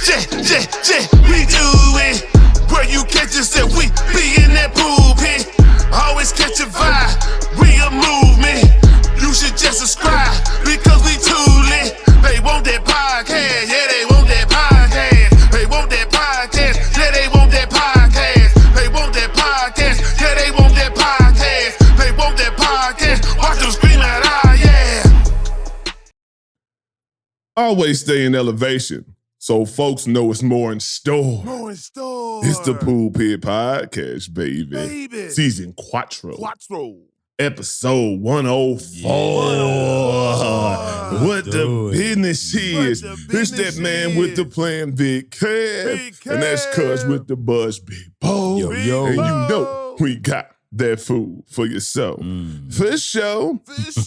we do it. Where you catch us that we be in that pool pit. Always catch a vibe, we a movement. You should just subscribe because we too lit. They want that podcast, yeah, they want that podcast. They want that podcast, yeah, they want that podcast. They want that podcast, yeah, they want that podcast. They want that podcast, watch them scream out, ah, yeah. Always stay in elevation so folks know it's more in store. More in store. It's the Pulpit Podcast, baby. Season Quattro. Episode 104. What the business is. It's that man with the plan, Big Kev. And that's Cuz with the buzz, Big Bo. Yo. And you know we got that food for yourself. For sure.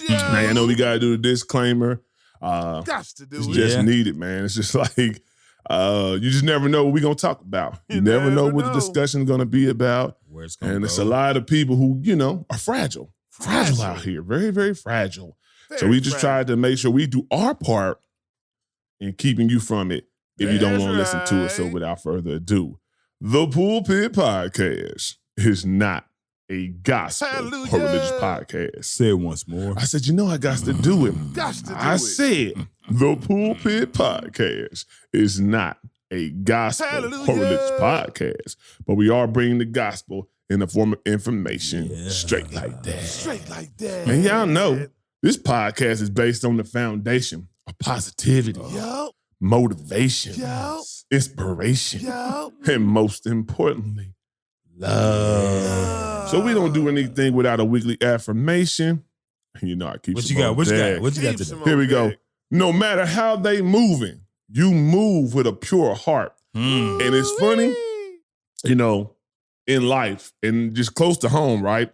Now, I know we got to do the disclaimer. It's just needed, man. It's just like, you just never know what we're going to talk about. You never know what the discussion is going to be about. Where it's gonna and go. it's a lot of people who, are fragile. Fragile out here. Very, very fragile. So we just tried to make sure we do our part in keeping you from it if you don't want to listen to it. So without further ado, the Pulpit Podcast is not a gospel or religious podcast. Say it once more. I said, I got to do it. I said, the Pulpit Podcast is not a gospel or religious podcast, but we are bringing the gospel in the form of information straight like that. And y'all know, this podcast is based on the foundation of positivity, motivation, inspiration, and most importantly, love. So we don't do anything without a weekly affirmation. I keep What you got? What you got today? Here we go. No matter how they moving, you move with a pure heart. And it's funny, in life and just close to home, right?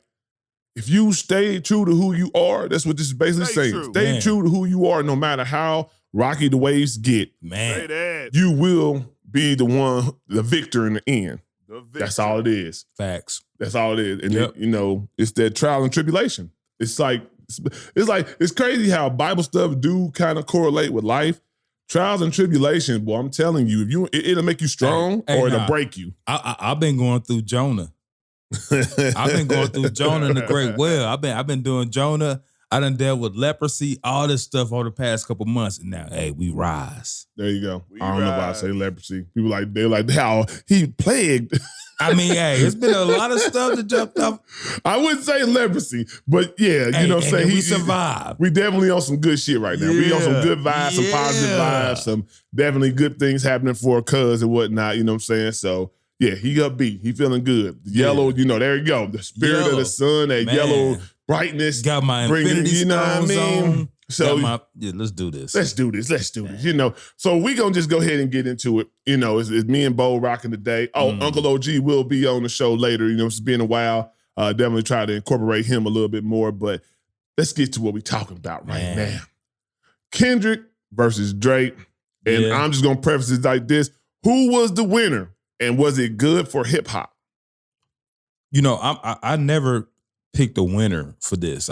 If you stay true to who you are, that's what this is basically saying. Stay true to who you are, no matter how rocky the waves get. Man, you will be the victor in the end. That's all it is. Facts. That's all it is. And it's that trial and tribulation. It's crazy how Bible stuff do kind of correlate with life. Trials and tribulations, boy, I'm telling you, it'll make you strong or it'll break you. I've been going through Jonah. I've been going through Jonah in the great well. I've been doing Jonah. I done dealt with leprosy, all this stuff over the past couple months. And now, we rise. There you go. I don't know why I say leprosy. People they're like, how he plagued. I mean, it's been a lot of stuff that jumped up. I wouldn't say leprosy, but you know what I'm saying? We survived. We definitely on some good shit right now. We on some good vibes, some positive vibes, some definitely good things happening for a cuz and whatnot, you know what I'm saying? So, he upbeat. He feeling good. The yellow, there you go. The spirit of the sun, that yellow brightness. Got my infinity stones on. So let's do this. Let's do this. So we gonna just go ahead and get into it. It's me and Bo rocking today. Uncle OG will be on the show later. It's been a while. Definitely try to incorporate him a little bit more, but let's get to what we talking about right now. Kendrick versus Drake. And I'm just gonna preface it like this. Who was the winner? And was it good for hip hop? I never picked a winner for this.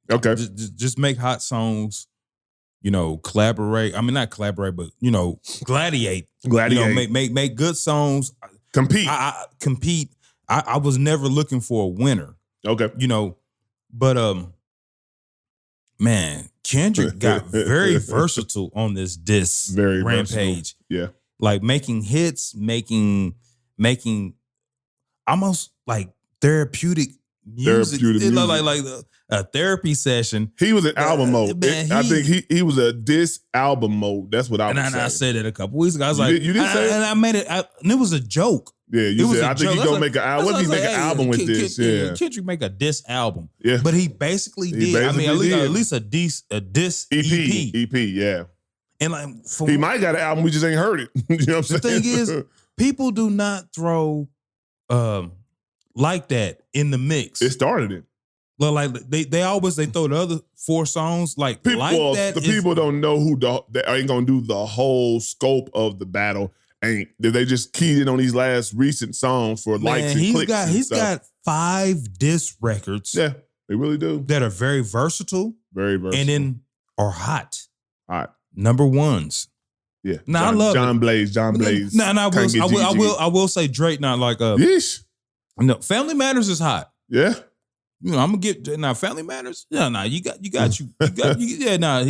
Okay. Just make hot songs, collaborate. I mean, not collaborate, but, gladiate. Make good songs. Compete. Compete. I was never looking for a winner. Okay. But man, Kendrick got very versatile on this diss very rampage. Versatile. Yeah. Like making hits, making almost like therapeutic music. Like a therapy session. He was in album mode. I think he was a diss album mode. That's what I was saying. And I said it a couple weeks ago. I was like, you didn't say it? And I made it, and it was a joke. Yeah, you said, I think he's going to make an album. What if he make an album with this? Kendrick make a diss album. Yeah. But he basically did. At least a diss EP. EP, yeah. And he might got an album, we just ain't heard it. You know what I'm saying? The thing is, people do not throw like that in the mix. It started it. Well, like they throw the other 4 songs like that. People don't know they ain't gonna do the whole scope of the battle. They just keyed in on these last recent songs for likes and clicks. He's got 5 diss records. Yeah, they really do. That are very versatile. Very versatile. And then are hot. Hot. Number ones. Yeah. Nah, I love John Blaze. John Blaze. Nah, I Can't get jiggy. will say Drake not like Yeesh. no, Family Matters is hot. Yeah. You know, I'm gonna get now Family Matters. Yeah, nah, you got yeah, nah,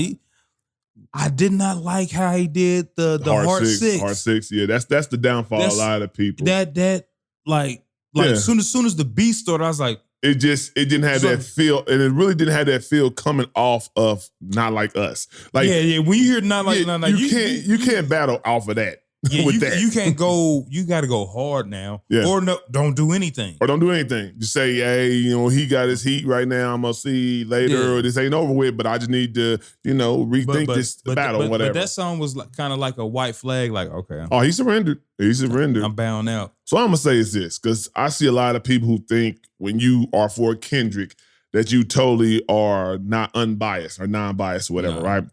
I did not like how he did the Heart Six. Heart Six, yeah. That's the downfall of a lot of people. That like yeah. soon as the beat started, I was like, it didn't have that feel, and it really didn't have that feel coming off of Not Like Us. Like yeah. When you hear Not Like you can't battle off of that. Yeah, with that. You can't go. You got to go hard now, yeah. Or no, don't do anything, or don't do anything. Just say, hey, he got his heat right now. I'm gonna see later, yeah. or this ain't over with. But I just need to, rethink this battle, whatever. But that song was kind of like a white flag. Like, okay, oh, he surrendered. I'm bound out. So I'm gonna say is this, because I see a lot of people who think when you are for Kendrick that you totally are not unbiased or non-biased or whatever, right?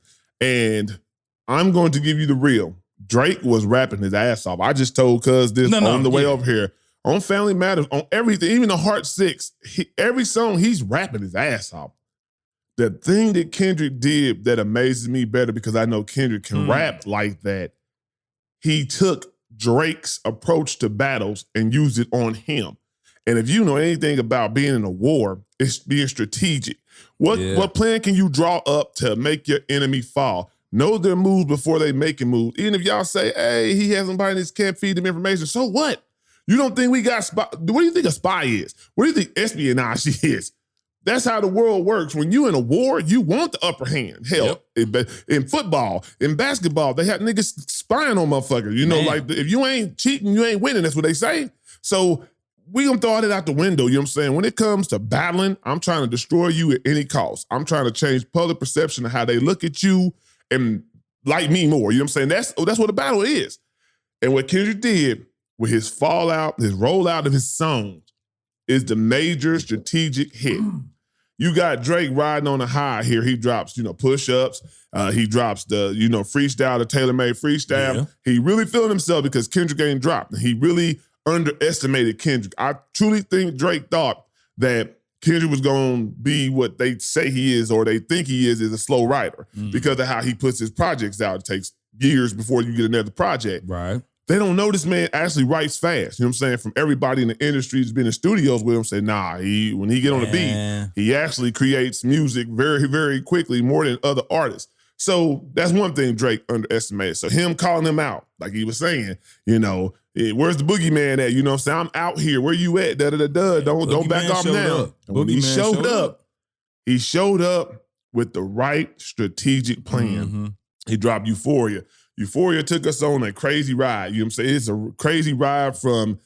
And I'm going to give you the real. Drake was rapping his ass off. I just told Cuz this on the way over here. On Family Matters, on everything, even the Heart Six, every song he's rapping his ass off. The thing that Kendrick did that amazes me better, because I know Kendrick can rap like that, he took Drake's approach to battles and used it on him. And if you know anything about being in a war, it's being strategic. What plan can you draw up to make your enemy fall? Know their moves before they make a move. Even if y'all say, hey, he has somebody that can't feed him information, so what? You don't think we got spy? What do you think a spy is? What do you think espionage is? That's how the world works. When you in a war, you want the upper hand. Hell, in football, in basketball, they have niggas spying on motherfuckers. Like if you ain't cheating, you ain't winning. That's what they say. So we gonna throw all that out the window, you know what I'm saying? When it comes to battling, I'm trying to destroy you at any cost. I'm trying to change public perception of how they look at you and like me more. You know what I'm saying? That's what a battle is. And what Kendrick did with his fallout, his rollout of his songs, is the major strategic hit. You got Drake riding on a high here. He drops, push-ups. He drops the, freestyle, the tailor-made freestyle. Yeah. He really feeling himself because Kendrick ain't dropped. He really underestimated Kendrick. I truly think Drake thought that Kendrick was going to be what they say he is, or they think he is a slow writer because of how he puts his projects out. It takes years before you get another project. Right. They don't know this man actually writes fast. You know what I'm saying? From everybody in the industry who's been in studios with him, say, nah, when he get on the beat, he actually creates music very, very quickly, more than other artists. So that's one thing Drake underestimated. So him calling him out, like he was saying, where's the boogeyman at? You know what I'm saying? I'm out here. Where you at? Da-da-da-da. Don't back off now. When he he showed up with the right strategic plan. Mm-hmm. He dropped Euphoria. Euphoria took us on a crazy ride. You know what I'm saying? It's a crazy ride from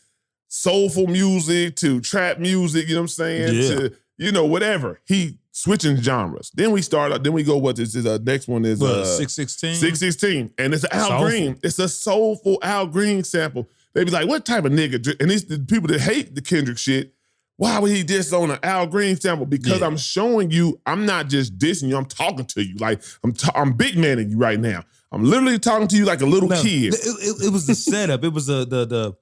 soulful music to trap music, you know what I'm saying? To, whatever. He switching genres. Then we go, what is this? Next one is 616. 616. And it's an Al Green. It's a soulful Al Green sample. They be like, what type of nigga? And these the people that hate the Kendrick shit, why would he diss on an Al Green sample? Because I'm showing you, I'm not just dissing you, I'm talking to you. Like, I'm big manning you right now. I'm literally talking to you like a little kid. It was the setup. It was the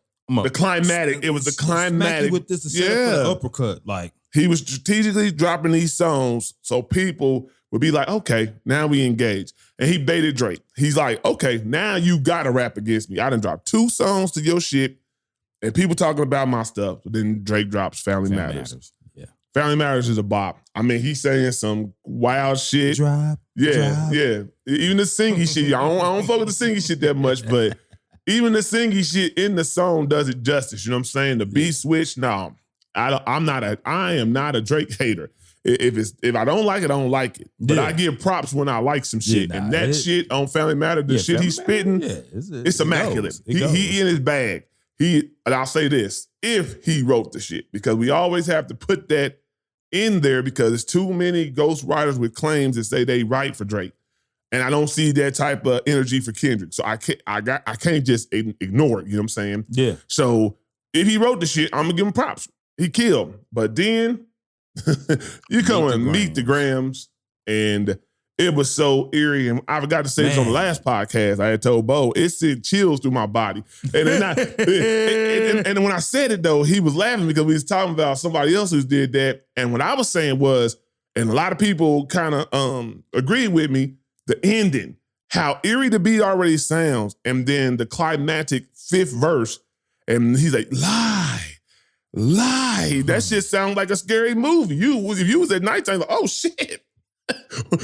climatic. It was the climatic. With this, the setup for the uppercut. Like, he was strategically dropping these songs so people would be like, okay, now we engage. And he baited Drake. He's like, okay, now you gotta rap against me. I done dropped 2 songs to your shit, and people talking about my stuff. But then Drake drops Family Matters. Yeah. Family Matters is a bop. I mean, he's saying some wild shit. Drop. Yeah. Even the singy shit. I don't fuck with the singy shit that much, but even the singy shit in the song does it justice. You know what I'm saying? The beat switch, no. I am not a Drake hater. If I don't like it, I don't like it. But I give props when I like some shit. And that shit on Family Matters, the shit he's spitting, it's immaculate. He in his bag. And I'll say this, if he wrote the shit, because we always have to put that in there because there's too many ghostwriters with claims that say they write for Drake. And I don't see that type of energy for Kendrick. So I can't just ignore it, you know what I'm saying? Yeah. So if he wrote the shit, I'm gonna give him props. He killed. But then you come and meet the Grams, and it was so eerie. And I forgot to say this on the last podcast. I had told Bo, it sent chills through my body. And then and when I said it though, he was laughing because we was talking about somebody else who did that. And what I was saying was, and a lot of people kind of agreed with me, the ending, how eerie the beat already sounds, and then the climactic fifth verse, and he's like, lie. That shit sounds like a scary movie. If you was at nighttime, like, oh shit,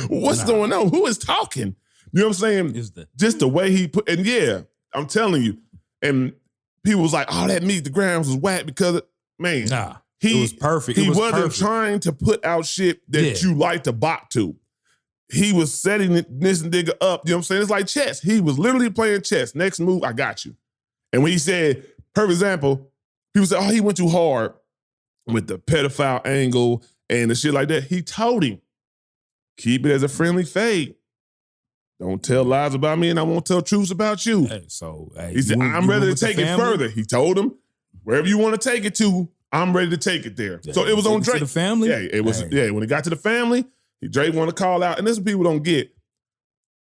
what's going on? Who is talking? You know what I'm saying? Just the way he put, and yeah, I'm telling you, and people was like, oh, that Meet the Grams was whack because, man, it was perfect. He wasn't trying to put out shit that you like to bop to. He was setting this nigga up. You know what I'm saying? It's like chess. He was literally playing chess. Next move, I got you. And when he said, for example, people say, oh, he went too hard with the pedophile angle and the shit like that. He told him, keep it as a friendly fade. Don't tell lies about me and I won't tell truths about you. Hey, he said, I'm ready to take it further. He told him, wherever you want to take it to, I'm ready to take it there. So it was on Drake. To the family? Yeah, it was. Yeah, when it got to the family, Drake wanted to call out, and this is what people don't get.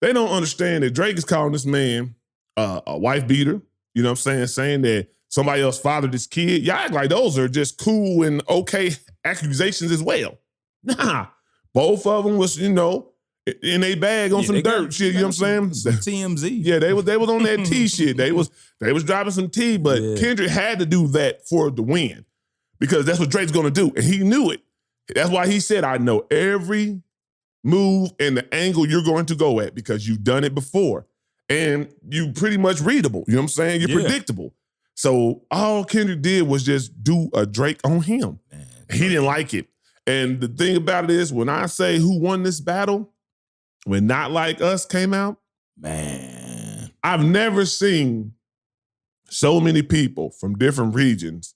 They don't understand that Drake is calling this man a wife beater. You know what I'm saying? Saying that somebody else fathered his kid. Y'all act like those are just cool and okay accusations as well. Nah, both of them was, in a bag on some dirt shit. You know what I'm saying? Some TMZ. Yeah, they was on that T shit. They was dropping some T, but Kendrick had to do that for the win because that's what Drake's gonna do, and he knew it. That's why he said, I know every move and the angle you're going to go at because you've done it before. And you pretty much readable. You know what I'm saying? You're predictable. So all Kendrick did was just do a Drake on him. Man, he didn't like it. And the thing about it is, when I say who won this battle, when Not Like Us came out, man, I've never seen so many people from different regions,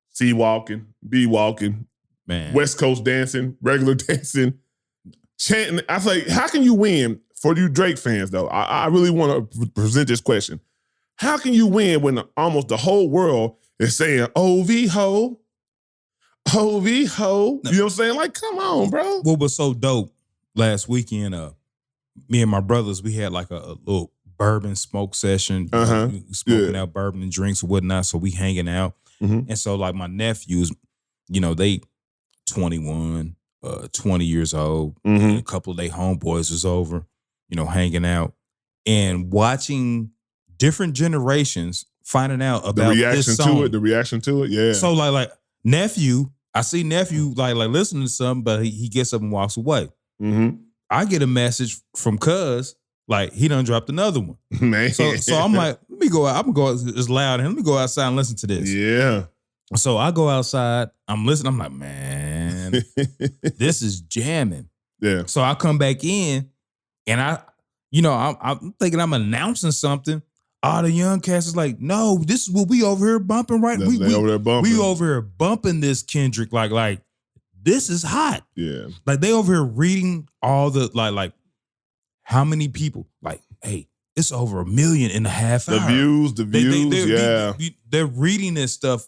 C walking, B walking, man, West Coast dancing, regular dancing, chanting. I was like, how can you win? For you Drake fans, though, I really want to present this question. How can you win when almost the whole world is saying, OV ho, OV ho? You know what I'm saying? Like, come on, bro. What was so dope last weekend, me and my brothers, we had like a little bourbon smoke session, smoking out bourbon and drinks and whatnot, so we hanging out. And so like my nephews, they 21, 20 years old, a couple of their homeboys was over, hanging out and watching different generations finding out about this song. The reaction to it, yeah. So like nephew, I see nephew like listening to something, but he gets up and walks away. I get a message from cuz, like he done dropped another one. Man. So I'm like, let me go out. I'm gonna go as loud and let me go outside and listen to this. Yeah. So I go outside, I'm listening, I'm like, man, this is jamming. Yeah. So I come back in and I'm thinking I'm announcing something. All the young cats is like, no, this is what we over here bumping right now. We over there bumping. We over here bumping this Kendrick like this is hot. Yeah. Like they over here reading all the like how many people, like, hey, it's over 1.5 million hours. The views, they're reading this stuff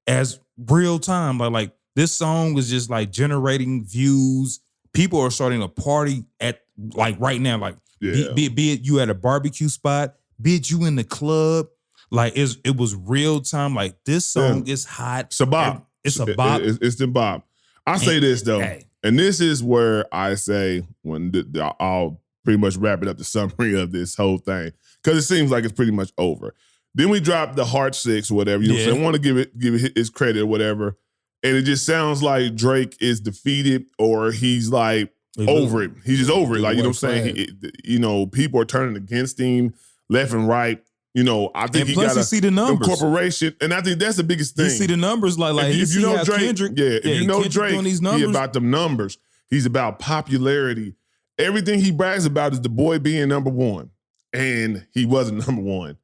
as real time. Like this song was just like generating views. People are starting to party at like right now. Like be it you at a barbecue spot, be it you in the club. Like it was real time. Like this song is hot. It's a bop. It's a bop. It's the bop. I say this though, and this is where I say when I'll pretty much wrap it up the summary of this whole thing because it seems like it's pretty much over. Then we dropped the Heart 6 or whatever. You know what I'm saying? I want to give it its credit or whatever. And it just sounds like Drake is defeated or he's like over it. He's just over it. Like, you know what I'm saying? People are turning against him left and right. I think and plus you see the numbers. Incorporation. And I think that's the biggest thing. You see the numbers like if you know Drake, Kendrick, if you know Kendrick Drake, he's about them numbers. He's about popularity. Everything he brags about is the boy being number one. And he wasn't number one.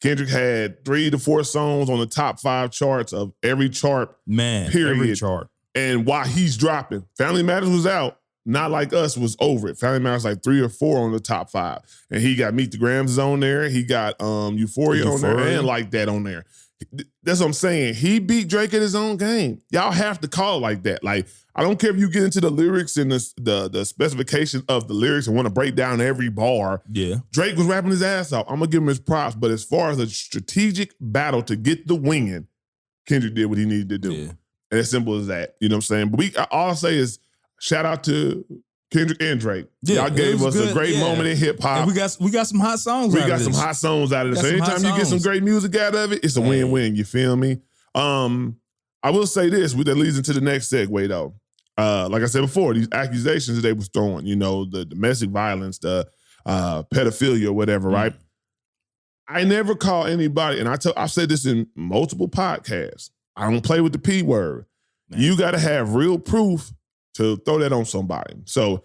Kendrick had 3 to 4 songs on the top 5 charts of every chart. Man, period. every chart. And while he's dropping, Family Matters was out. Not Like Us was over it. Family Matters like 3 or 4 on the top 5. And he got Meet the Grams on there. He got Euphoria on there and Like That on there. That's what I'm saying. He beat Drake at his own game. Y'all have to call it like that. Like, I don't care if you get into the lyrics and the specification of the lyrics and want to break down every bar. Yeah. Drake was rapping his ass off. I'm going to give him his props. But as far as a strategic battle to get the win, Kendrick did what he needed to do. Yeah. And as simple as that. You know what I'm saying? But all I say is shout out to Kendrick and Drake. Yeah, Y'all gave us good, a great moment in hip hop. And we got some hot songs. We got some hot songs out of this. So anytime you get some great music out of it, it's a win-win. You feel me? I will say this, that leads into the next segue though. Like I said before, these accusations that they was throwing, you know, the domestic violence, the pedophilia or whatever, right? I never call anybody, and I've said this in multiple podcasts. I don't play with the P word. Man. You got to have real proof to throw that on somebody. So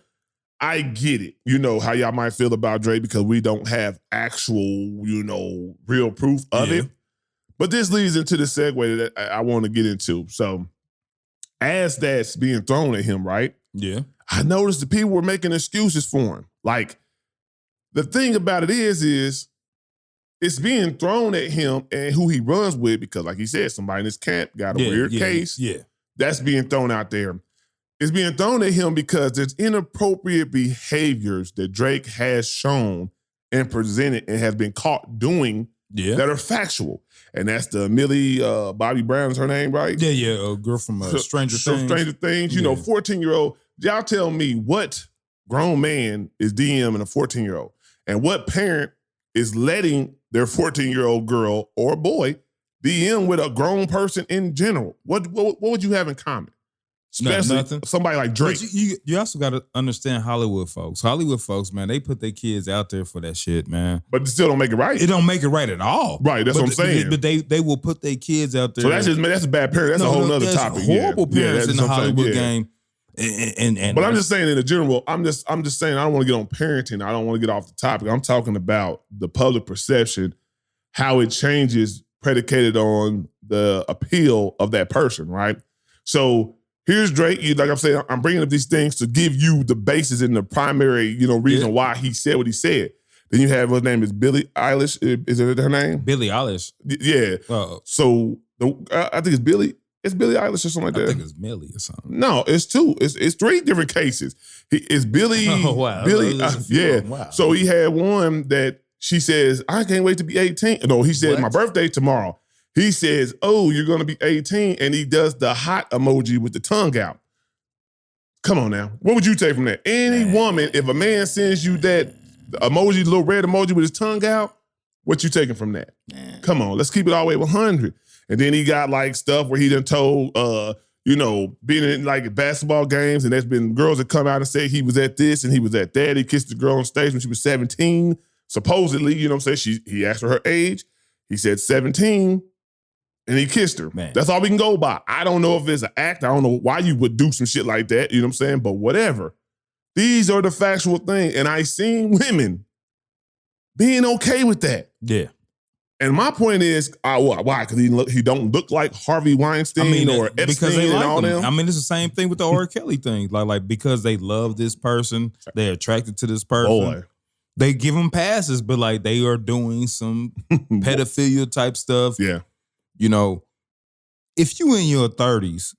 I get it. You know how y'all might feel about Drake because we don't have actual, you know, real proof of it. But this leads into the segue that I want to get into. So as that's being thrown at him, right? Yeah. I noticed the people were making excuses for him. Like, the thing about it is it's being thrown at him and who he runs with because, like he said, somebody in his camp got a weird case. Yeah. That's being thrown out there. It's being thrown at him because there's inappropriate behaviors that Drake has shown and presented and has been caught doing that are factual. And that's the Millie Bobby Brown's her name, right? Yeah. A girl from Stranger Things. Stranger Things. You know, 14-year-old. Y'all tell me what grown man is DMing a 14-year-old and what parent is letting their 14-year-old girl or boy DM with a grown person in general. What would you have in common? Especially nothing. Somebody like Drake. But you also got to understand Hollywood folks. Hollywood folks, man, they put their kids out there for that shit, man. But it still don't make it right. It don't make it right at all. Right, that's what I'm saying. But they will put their kids out there. So that's a bad parent. That's a whole nother topic. Horrible parents in the Hollywood game. And but I'm just saying in the general, I'm just saying I don't want to get on parenting. I don't want to get off the topic. I'm talking about the public perception, how it changes predicated on the appeal of that person, right? So here's Drake. Like I'm saying, I'm bringing up these things to give you the basis and the primary, you know, reason why he said what he said. Then you have her name is Billie Eilish. Is it her name? Billie Eilish. Yeah. So I think it's Billie. It's Billie Eilish or something like that. I think it's Millie or something. No, it's two. It's three different cases. It's Billie. Oh, wow. Billie. Wow. So he had one that she says, I can't wait to be 18. No, he said, my birthday tomorrow. He says, oh, you're going to be 18. And he does the hot emoji with the tongue out. Come on now. What would you take from that? Any woman, if a man sends you that emoji, little red emoji with his tongue out, what you taking from that? Come on, let's keep it all the way 100. And then he got like stuff where he done told, you know, being in like basketball games, and there's been girls that come out and say he was at this and he was at that. He kissed the girl on stage when she was 17. Supposedly, you know what I'm saying? He asked her age. He said 17, and he kissed her. Man. That's all we can go by. I don't know if it's an act. I don't know why you would do some shit like that. You know what I'm saying? But whatever. These are the factual things. And I seen women being okay with that. Yeah. And my point is, why? Because he don't look like Harvey Weinstein or Epstein and all them. I mean, it's the same thing with the R. Kelly thing. Like because they love this person, they're attracted to this person. Boy. They give them passes, but like they are doing some pedophilia type stuff. Yeah. You know, if you in your 30s,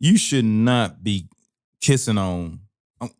you should not be kissing on.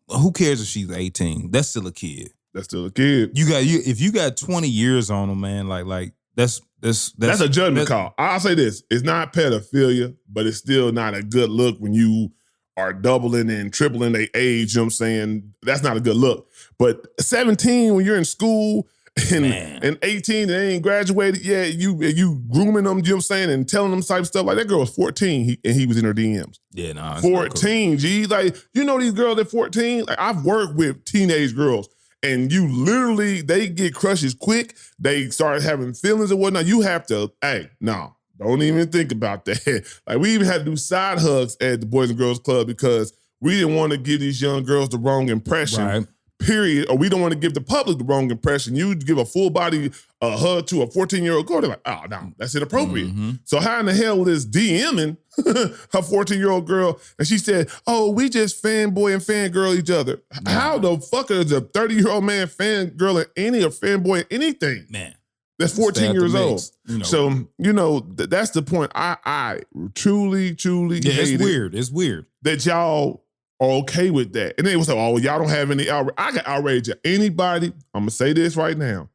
Who cares if she's 18? That's still a kid. That's still a kid. If you got 20 years on them, man, like that's a judgment call. I'll say this: it's not pedophilia, but it's still not a good look when you are doubling and tripling their age. You know what I'm saying? That's not a good look. But 17, when you're in school, and 18, and they ain't graduated yet, you grooming them, you know what I'm saying, and telling them type of stuff. Like that girl was 14, and he was in her DMs. Yeah, no. 14, G. Like, you know these girls at 14? Like, I've worked with teenage girls, and you literally, they get crushes quick. They start having feelings and whatnot. You have to, don't even think about that. Like, we even had to do side hugs at the Boys and Girls Club because we didn't want to give these young girls the wrong impression. Right. Period. Or we don't want to give the public the wrong impression. You give a full body hug to a 14-year-old girl, they're like, oh, no, that's inappropriate. Mm-hmm. So how in the hell was DMing her 14-year-old girl? And she said, oh, we just fanboy and fangirl each other. Nah. How the fuck is a 30-year-old man fangirling any or fanboy anything? Man. That's 14 years old. You know. So, you know, that's the point. I truly hate it's weird. It's weird. That y'all are okay with that. And they was like, oh, y'all don't have any outrage. I got outrage at anybody. I'm going to say this right now.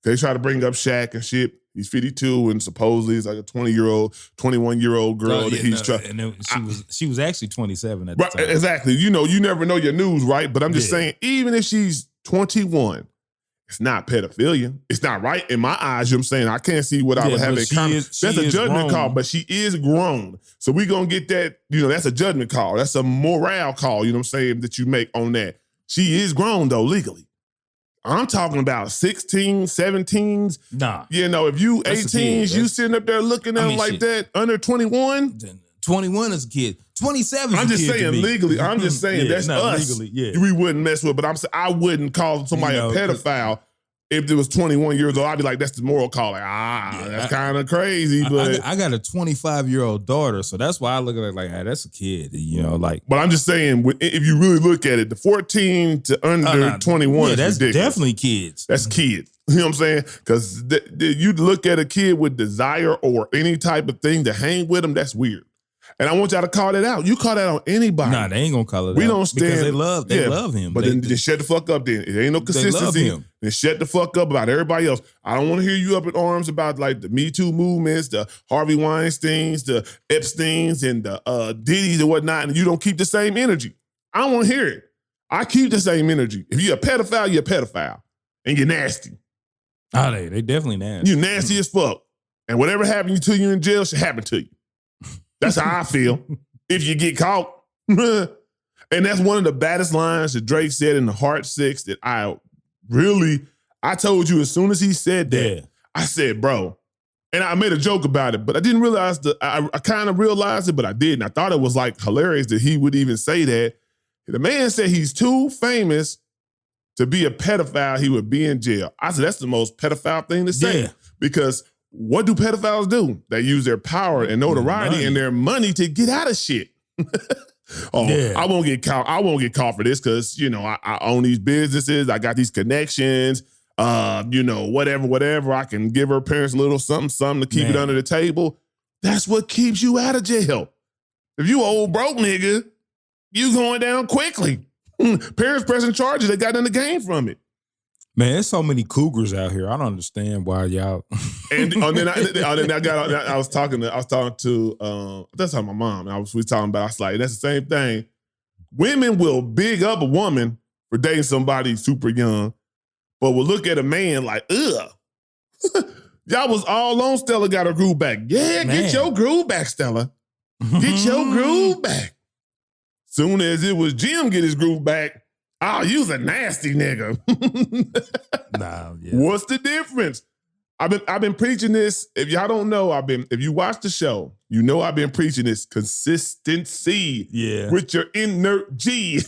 They try to bring up Shaq and shit. He's 52, and supposedly he's like a 20-year-old, 21-year-old girl that he's trying. And then she was actually 27 at the time. Exactly. You know, you never know your news, right? But I'm just saying, even if she's 21, it's not pedophilia. It's not right in my eyes. You know what I'm saying? I can't see what I would have in common. That's a judgment call, but she is grown. So we're going to get that, you know, that's a judgment call. That's a morale call, you know what I'm saying, that you make on that. She is grown, though, legally. I'm talking about 16, 17s. Nah. You know, if you 18s, you sitting up there looking at them like that, under 21. 21 is a kid. 27 is I'm just saying legally. I'm just saying that's us. Legally, we wouldn't mess with, but I'm saying I wouldn't call somebody a pedophile if it was 21 years old. I'd be like, that's the moral call. Like, that's kind of crazy. But I got a 25-year-old daughter, so that's why I look at it like, hey, that's a kid, you know, like. But I'm just saying, if you really look at it, the 14 to under 21 is that's ridiculous. Definitely kids. That's kids. You know what I'm saying? Because you look at a kid with desire or any type of thing to hang with them, that's weird. And I want y'all to call that out. You call that on anybody. Nah, they ain't gonna call it out. We don't stand. Because they love him. But then shut the fuck up then. It ain't no consistency. Then shut the fuck up about everybody else. I don't want to hear you up in arms about like the Me Too movements, the Harvey Weinsteins, the Epsteins, and the Diddy's and whatnot, and you don't keep the same energy. I don't want to hear it. I keep the same energy. If you're a pedophile, you're a pedophile. And you're nasty. Oh, they definitely nasty. You nasty as fuck. And whatever happened to you in jail should happen to you. That's how I feel if you get caught. And that's one of the baddest lines that Drake said in the Heart 6 that I told you as soon as he said that, I said, bro, and I made a joke about it, but I didn't realize I kind of realized it, but I didn't. I thought it was like hilarious that he would even say that. The man said he's too famous to be a pedophile. He would be in jail. I said, that's the most pedophile thing to say because what do pedophiles do? They use their power and notoriety and their money to get out of shit. I won't get caught. I won't get caught for this because, you know, I own these businesses. I got these connections. You know, whatever. I can give her parents a little something to keep it under the table. That's what keeps you out of jail. If you old broke nigga, you going down quickly. Parents pressing charges. They got in the game from it. Man, there's so many cougars out here. I don't understand why y'all. And then I was talking to that's how my mom. We was talking about. I was like, that's the same thing. Women will big up a woman for dating somebody super young, but will look at a man like, ugh. Y'all was all on Stella got her groove back. Yeah, get your groove back, Stella. Get your groove back. Soon as it was Jim get his groove back. Oh, you's a nasty nigga. What's the difference? I've been preaching this. If y'all don't know, if you watch the show, you know I've been preaching this consistency with your energy.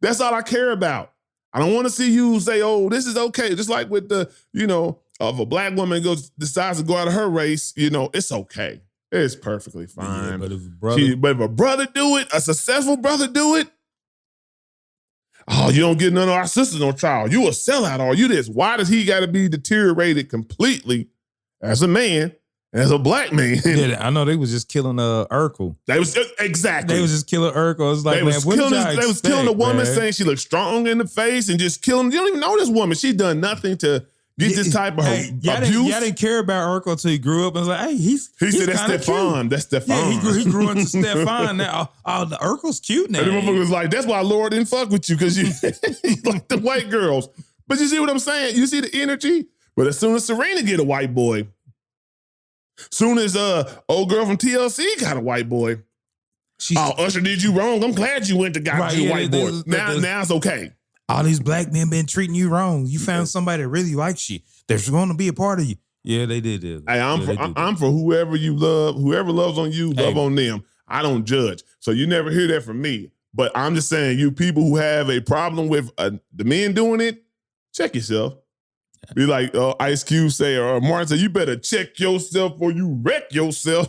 That's all I care about. I don't want to see you say, oh, this is okay. Just like with the, you know, if a black woman decides to go out of her race, you know, it's okay. It's perfectly fine. But if a brother do it, a successful brother do it, oh, you don't get none of our sisters on trial. You a sellout, or you this. Why does he got to be deteriorated completely as a man, as a black man? Yeah, I know they was just killing Urkel. They was exactly. They was just killing Urkel. It's like, man, what did y'all expect, they was killing a woman, saying she looked strong in the face, and just killing. You don't even know this woman. She done nothing to get this type of abuse. Y'all didn't care about Urkel until he grew up and was like, hey, he said that's Stefan. Cute. That's Stefan. Yeah, he grew into Stefan. Now, the Urkel's cute now. And the motherfucker was like, that's why Laura didn't fuck with you, because you like the white girls. But you see what I'm saying? You see the energy? But as soon as Serena get a white boy, soon as old girl from TLC got a white boy, Usher did you wrong. I'm glad you went to got you a white boy. Now it's okay. All these black men been treating you wrong. You found somebody that really likes you. They're going to be a part of you. Yeah, they did. Hey, I'm for whoever you love. Whoever loves on you, love on them. I don't judge. So you never hear that from me. But I'm just saying, you people who have a problem with the men doing it, check yourself. Be like Ice Cube say, or Martin say, you better check yourself or you wreck yourself.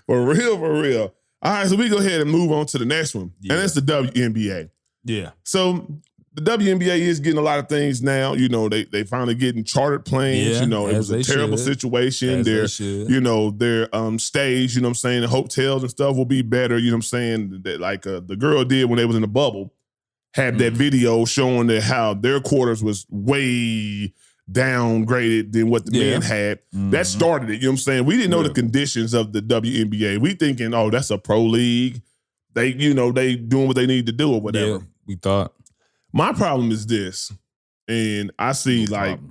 For real. All right, so we go ahead and move on to the next one. And that's the WNBA. Yeah. So the WNBA is getting a lot of things now. You know, they finally getting chartered planes. You know, it was a terrible situation. Their stage, you know what I'm saying, the hotels and stuff will be better. You know what I'm saying? That like the girl did when they was in the bubble, had that video showing that how their quarters was way downgraded than what the men had. That started it. You know what I'm saying? We didn't know the conditions of the WNBA. We thinking, oh, that's a pro league. They doing what they need to do or whatever. Yeah, we thought. My problem is this, and I see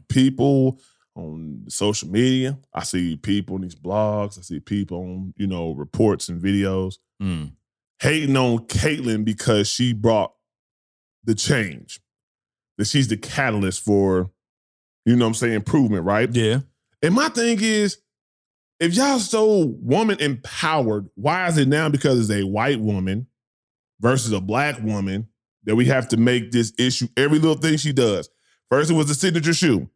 people on social media. I see people in these blogs. I see people on, reports and videos hating on Caitlyn because she brought the change. That she's the catalyst for, improvement, right? Yeah. And my thing is, if y'all so woman empowered, why is it now because it's a white woman versus a black woman that we have to make this issue every little thing she does? First, it was the signature shoe.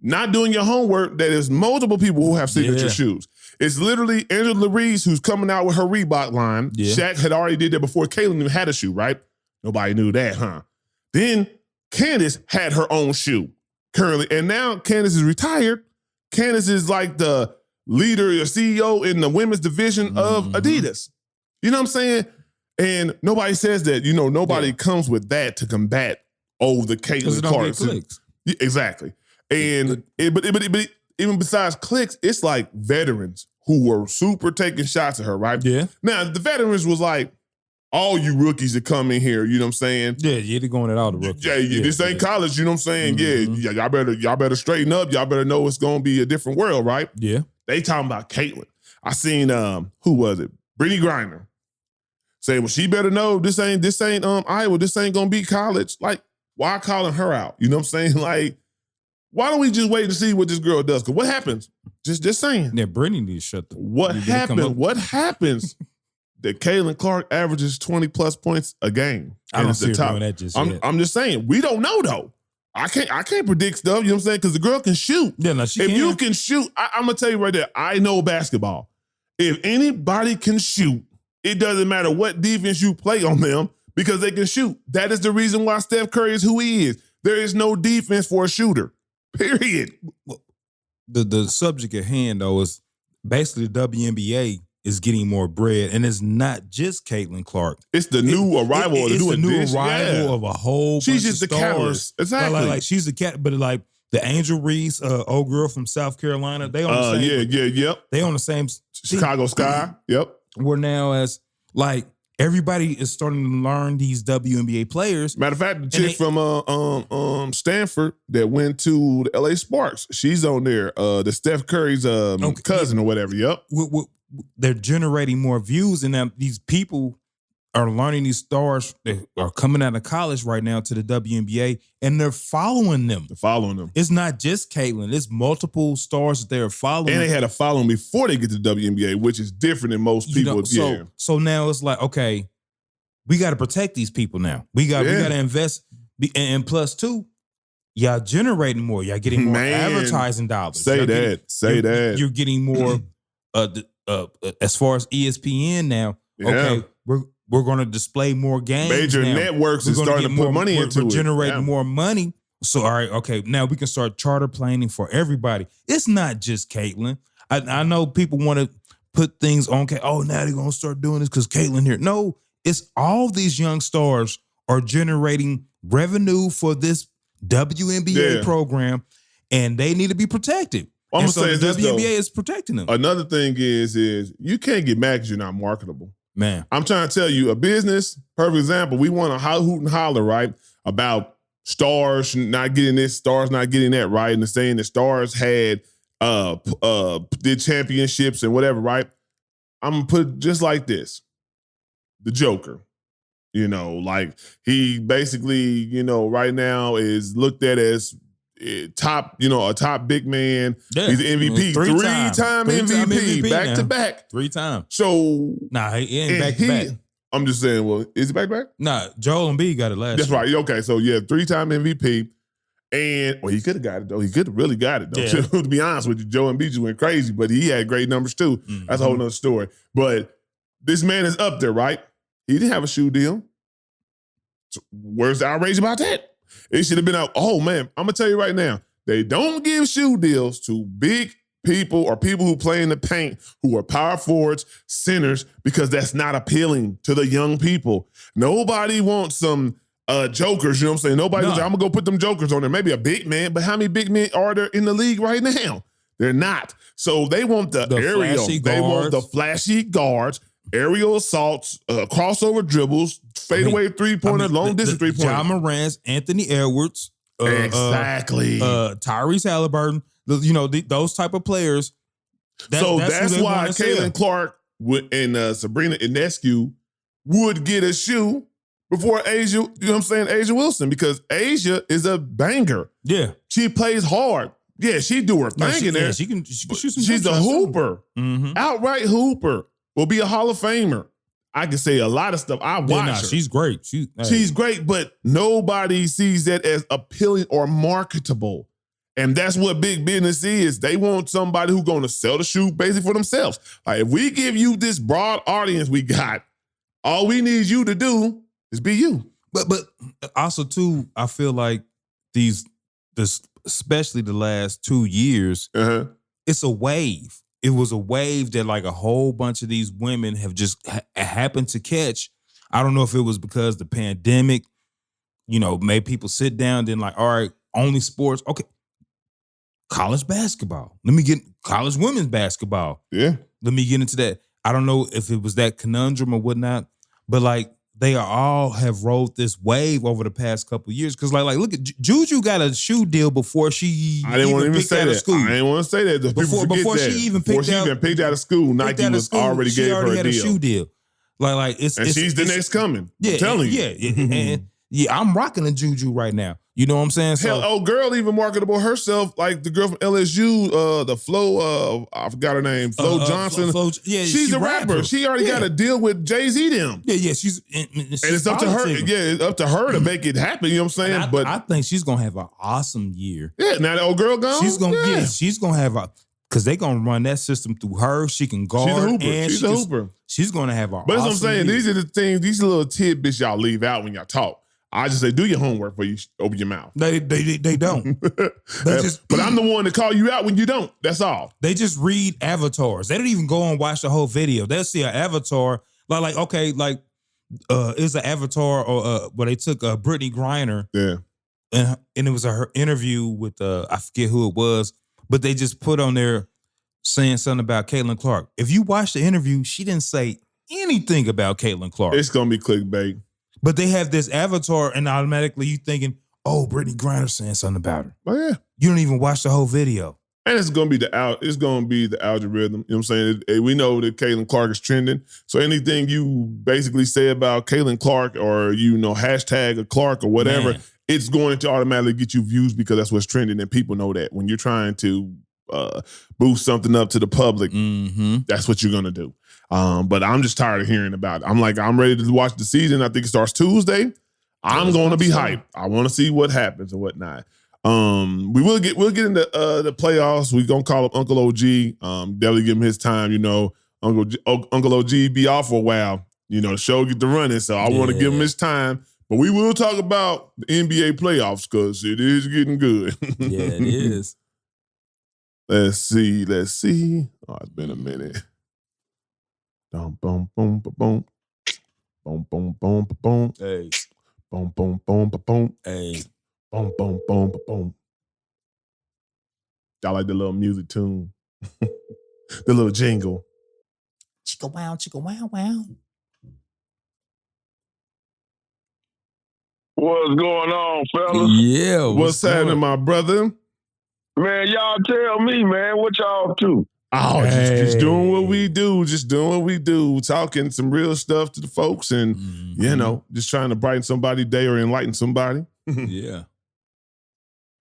Not doing your homework, that is multiple people who have signature shoes. It's literally Angela Reese who's coming out with her Reebok line. Yeah. Shaq had already did that before Caitlyn even had a shoe, right? Nobody knew that, huh? Then Candace had her own shoe currently. And now Candace is retired. Candace is like the leader or CEO in the women's division of Adidas. You know what I'm saying? And nobody says that. Nobody comes with that to combat the Caitlyn Clark. Clicks. Yeah, exactly. And but even besides clicks, it's like veterans who were super taking shots at her, right? Yeah. Now, the veterans was like, all you rookies that come in here, you know what I'm saying? Yeah, they're going at all the rookies. Yeah, this ain't college, you know what I'm saying? Yeah, y'all better straighten up. Y'all better know it's gonna be a different world, right? Yeah. They talking about Caitlyn. I seen who was it? Brittany Griner say, well, she better know this ain't Iowa. This ain't gonna be college. Like, why calling her out? You know what I'm saying? Like, why don't we just wait to see what this girl does? Because what happens? Just saying. Yeah, Brittany needs to shut the. What happens? That Caitlyn Clark averages 20 plus points a game. I don't see her doing that just yet. I'm just saying, we don't know though. I can't predict stuff, you know what I'm saying? Because the girl can shoot. Yeah, no, she if can. you can shoot, I'm gonna tell you right there, I know basketball. If anybody can shoot, it doesn't matter what defense you play on them because they can shoot. That is the reason why Steph Curry is who he is. There is no defense for a shooter. Period. The subject at hand though is basically the WNBA is getting more bread, and it's not just Caitlyn Clark. It's the new arrival. It's the new arrival of a whole. She's bunch just of the stars. catalyst. Exactly. Like she's the cat, but like the Angel Reese, old girl from South Carolina, they on the same. Yep. They on the same. Chicago Sky. Yep. We're now as like everybody is starting to learn these WNBA players. Matter of fact, the chick from Stanford that went to the LA Sparks, she's on there. The Steph Curry's cousin or whatever. Yep. They're generating more views, and now these people are learning these stars that are coming out of college right now to the WNBA, and they're following them. It's not just Caitlyn; it's multiple stars that they're following. And they had a following before they get to the WNBA, which is different than most people. So now it's like, okay, we got to protect these people now. We got to invest, and plus two, y'all generating more. Y'all getting more advertising dollars. Say that. You're getting more. As far as ESPN now, okay, we're going to display more games. Major networks are starting to put money into it. We're generating more money. So, all right, okay, now we can start charter planning for everybody. It's not just Caitlyn. I know people want to put things on. Oh, now they're going to start doing this because Caitlyn here. No, it's all these young stars are generating revenue for this WNBA program, and they need to be protected. I'm gonna say the this, WNBA is protecting them. Another thing is you can't get mad because you're not marketable. Man, I'm trying to tell you, a business, perfect example, we want to hoot and holler, right, about stars not getting this, stars not getting that, right? And saying the stars had did championships and whatever, right? I'm gonna put it just like this. The Joker. Like he basically, right now is looked at as top, a top big man. Yeah. He's an MVP, three-time MVP, back to back. 3 times. So he ain't back to back. I'm just saying, well, is he back to back? Nah, Joel Embiid got it last year. That's right. Okay, so 3-time MVP. And he could have got it though. He could have really got it though. Yeah. To be honest with you, Joel Embiid just went crazy, but he had great numbers too. Mm-hmm. That's a whole nother story. But this man is up there, right? He didn't have a shoe deal. So where's the outrage about that? It should have been out. Oh, man, I'm going to tell you right now, they don't give shoe deals to big people or people who play in the paint who are power forwards, centers, because that's not appealing to the young people. Nobody wants some jokers, you know what I'm saying? Nobody's No. like, I'm gonna go put them jokers on there. Maybe a big man, but how many big men are there in the league right now? They're not. So they want the aerial. flashy They want the guards. flashy guards, aerial assaults, crossover dribbles, fadeaway three-pointer, long distance three-pointer. John Morant's, Anthony Edwards, Exactly. Tyrese Halliburton, those type of players. That's who they why wanna sell. Caitlin Clark and Sabrina Ionescu would get a shoe before Asia, you know what I'm saying, Asia Wilson, because Asia is a banger. Yeah. She plays hard. Yeah, she do her No, thing in there. she can shoot some She's a hooper. Mm-hmm. Outright hooper. Will be a Hall of Famer. I can say a lot of stuff. I watch her. She's great. She's great, but nobody sees that as appealing or marketable. And that's what big business is. They want somebody who's going to sell the shoe basically for themselves. Like, if we give you this broad audience we got, all we need you to do is be you. But also too, I feel like especially the last 2 years, it's a wave. It was a wave that like a whole bunch of these women have just happened to catch. I don't know if it was because the pandemic, made people sit down, then like, all right, only sports. Okay. College basketball. Let me get college women's basketball. Yeah. Let me get into that. I don't know if it was that conundrum or whatnot, but like they all have rode this wave over the past couple of years. Cause like look at Juju got a shoe deal before she I didn't want to even picked say out of that. school. I didn't want to say that. Before she even picked out of school, Nike Picked out of was school, already she gave already her had a a deal. shoe deal. Like it's And she's the next coming. Yeah, I'm telling you. and I'm rocking a Juju right now. You know what I'm saying? So Hell, girl even marketable herself, like the girl from LSU, the Flo, I forgot her name, Flo Johnson. She's a rapper. She already got a deal with Jay-Z them. Yeah, she's And it's up to her. Yeah, it's up to her to make it happen. You know what I'm saying? But I think she's gonna have an awesome year. Yeah, now the old girl gone. She's gonna have because they're gonna run that system through her. She can guard. She's a hooper. And She's a hooper. She's gonna have a. But that's what I'm awesome saying. year. These are the things. These little tidbits y'all leave out when y'all talk. I just say, do your homework before you open your mouth. They don't. But I'm the one to call you out when you don't. That's all. They just read avatars. They don't even go and watch the whole video. They'll see an avatar like okay, like it's an avatar or where they took Brittany Griner. Yeah. And it was her interview with I forget who it was, but they just put on there saying something about Caitlin Clark. If you watch the interview, she didn't say anything about Caitlin Clark. It's gonna be clickbait. But they have this avatar, and automatically you thinking, "Oh, Brittany Griner saying something about her." Oh yeah. You don't even watch the whole video. And it's gonna be the algorithm. You know what I'm saying? We know that Caitlin Clark is trending. So anything you basically say about Caitlin Clark or hashtag a Clark or whatever, it's going to automatically get you views because that's what's trending, and people know that when you're trying to boost something up to the public, that's what you're gonna do. But I'm just tired of hearing about it. I'm ready to watch the season. I think it starts Tuesday. I'm going to be hyped. I want to see what happens and whatnot. We'll get into the playoffs. We're gonna call up Uncle OG. Definitely give him his time. Uncle OG be off for a while. The show get to running, so I want to give him his time. But we will talk about the NBA playoffs because it is getting good. Yeah, it is. Let's see. Oh, it's been a minute. Boom, boom, boom, boom, boom, boom, boom, boom. Hey, boom, boom, boom, boom. Hey, boom, boom, boom, boom. Y'all like the little music tune, the little jingle. Chicka wow, wow. What's going on, fellas? Yeah, What's happening, my brother? Man, y'all tell me, man, what y'all do? Oh, just doing what we do. Just doing what we do. Talking some real stuff to the folks and, just trying to brighten somebody's day or enlighten somebody. Yeah.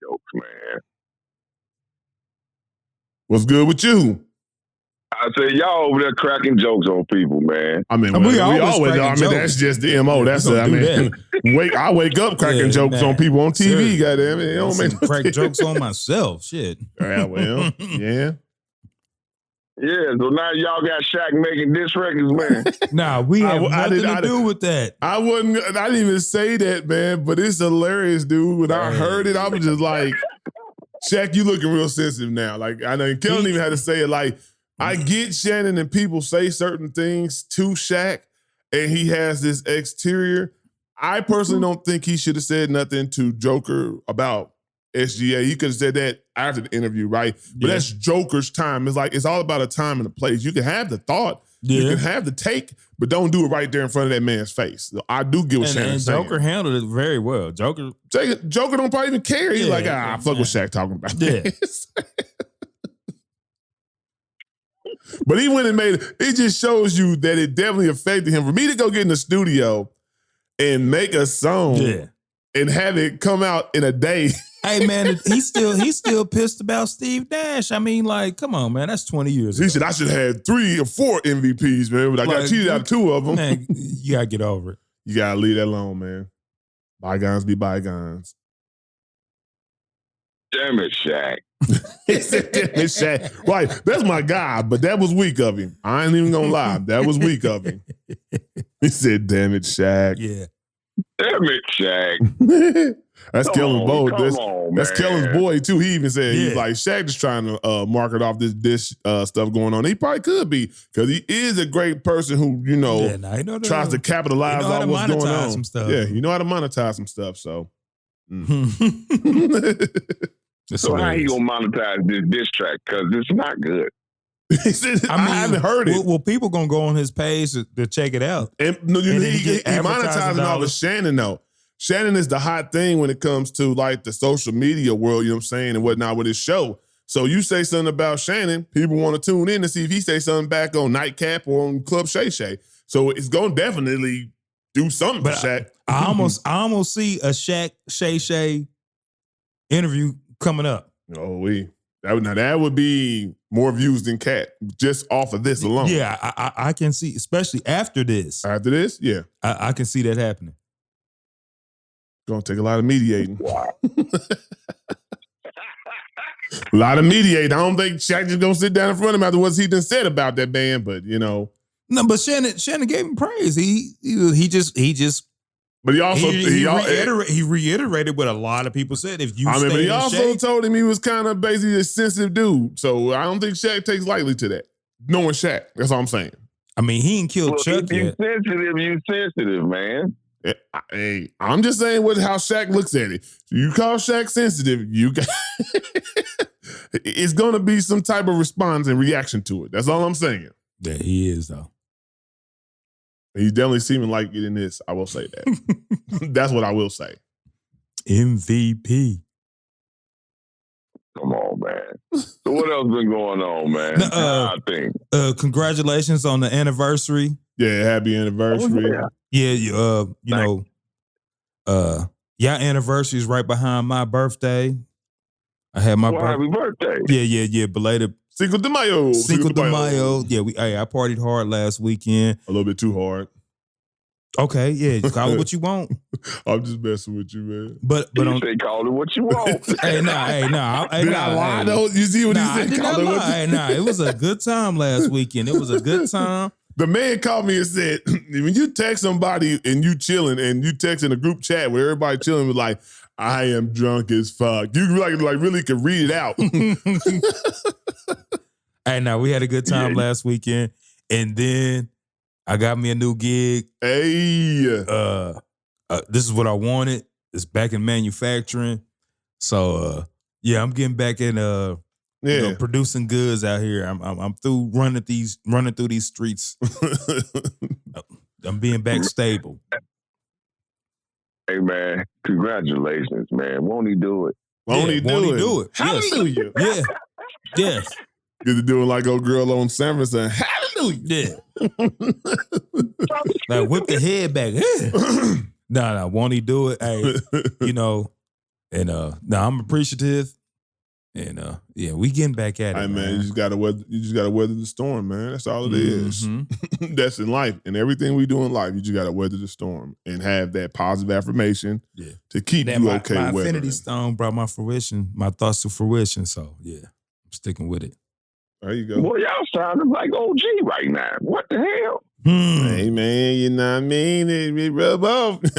Jokes, man. What's good with you? I say y'all over there cracking jokes on people, man. I mean, we always are. I mean, that's just the MO. That's it. I wake up cracking jokes on people on TV, goddamn it. It don't make no crack jokes on myself. Shit. Yeah, well, yeah. Yeah, so now y'all got Shaq making diss records, man. Nah, we have nothing to do with that. I didn't even say that, man, but it's hilarious, dude. When I heard it, I was just like, Shaq, you looking real sensitive now. Like, I know Kellen even had to say it. Like, I get Shannon and people say certain things to Shaq, and he has this exterior. I personally don't think he should have said nothing to Joker about SGA. He could have said that after the interview, right? But Yeah. that's Joker's time. It's all about a time and a place. You can have the thought, you can have the take, but don't do it right there in front of that man's face. So I do get what And Shannon's saying. Joker handled it very well. Joker Joker don't probably even care. He's Yeah, like, fuck what Shaq talking about. Yeah. this. But he went and made it just shows you that it definitely affected him. For me to go get in the studio and make a song and have it come out in a day. Hey man, he's still pissed about Steve Nash. I mean, like, come on, man, that's 20 years ago. He said, I should have had 3 or 4 MVPs, man, but I got cheated out of 2 of them. Man, you gotta get over it. You gotta leave that alone, man. Bygones be bygones. Damn it, Shaq. He said, damn it, Shaq. Right, that's my guy, but that was weak of him. I ain't even gonna lie. That was weak of him. He said, damn it, Shaq. Yeah. Damn it, Shaq. That's Kellen's boy. That's man. Kellen's boy too. He even said he's Yeah. like Shaq just trying to market off this stuff going on. He probably could be because he is a great person who Yeah, nah, he know the- tries to capitalize he know how on to what's going monetize on. some stuff. Yeah, you know how to monetize some stuff. So, It's So how he hilarious. gonna monetize this diss track? Because it's not good. he said, I haven't heard it. Well, people gonna go on his page to check it out. And no, And then he he get advertising monetizing off of dollars. Shannon though. Shannon is the hot thing when it comes to like the social media world, you know what I'm saying, and whatnot with his show. So you say something about Shannon, people want to tune in to see if he say something back on Nightcap or on Club Shay Shay. So it's gonna definitely do something But for Shaq. I almost see a Shaq Shay Shay interview coming up. Oh, that would be more views than Cat just off of this alone. Yeah, I can see, especially after this. After this, yeah, I can see that happening. gonna take a lot of mediating. A lot of mediating. I don't think Shaq just gonna sit down in front of him after what he done said about that band, but you know. No, but Shannon gave him praise. He just But he also he reiterated what a lot of people said. If you but stay he in also shape, told him he was kind of basically a sensitive dude. So I don't think Shaq takes lightly to that. Knowing Shaq, that's all I'm saying. I mean, he ain't killed Well, Chuck if you yet. you sensitive, man. Hey, I'm just saying how Shaq looks at it. You call Shaq sensitive, you got it's gonna be some type of response and reaction to it. That's all I'm saying. Yeah, he is though. He's definitely seeming like it in this. I will say that. That's what I will say. MVP. Come on, man. So what else been going on, man? No, I think. Congratulations on the anniversary. Yeah, happy anniversary. Oh, yeah. Yeah, you know, your anniversary is right behind my birthday. I had my Well, happy birthday. Yeah, belated Cinco de Mayo. Cinco de Mayo. Yeah, I partied hard last weekend. A little bit too hard. Okay, yeah, you call it what you want. I'm just messing with you, man. But You on say call it what you want. hey, nah. Did I lie though? You see what Nah, he I said? did not Call it what lie. you- Nah, it was a good time last weekend. It was a good time. The man called me and said, when you text somebody and you chilling and you text in a group chat where everybody chilling with like, I am drunk as fuck. You like really could read it out. Hey, now we had a good time last weekend, and then I got me a new gig. Hey. This is what I wanted. It's back in manufacturing. So yeah, I'm getting back in you know, producing goods out here. I'm through running through these streets. I'm being back stable. Hey, man, congratulations, man. Won't he do it? Won't he do it? Yes. Hallelujah. Yeah. Yes. Get to doing like old girl on San Francisco. Hallelujah. Yeah. Like whip the head back. No, won't he do it? Hey, you know, and I'm appreciative. And yeah, we getting back at it. Hey man, you just gotta weather the storm, man. That's all it is. Mhm. That's in life. And everything we do in life, you just gotta weather the storm and have that positive affirmation to keep Then you my okay with Infinity it. Stone brought my thoughts to fruition. So yeah, I'm sticking with it. There you go. Boy, y'all sounding like OG right now. What the hell? Hey man, you know what I mean? It rub off. Man,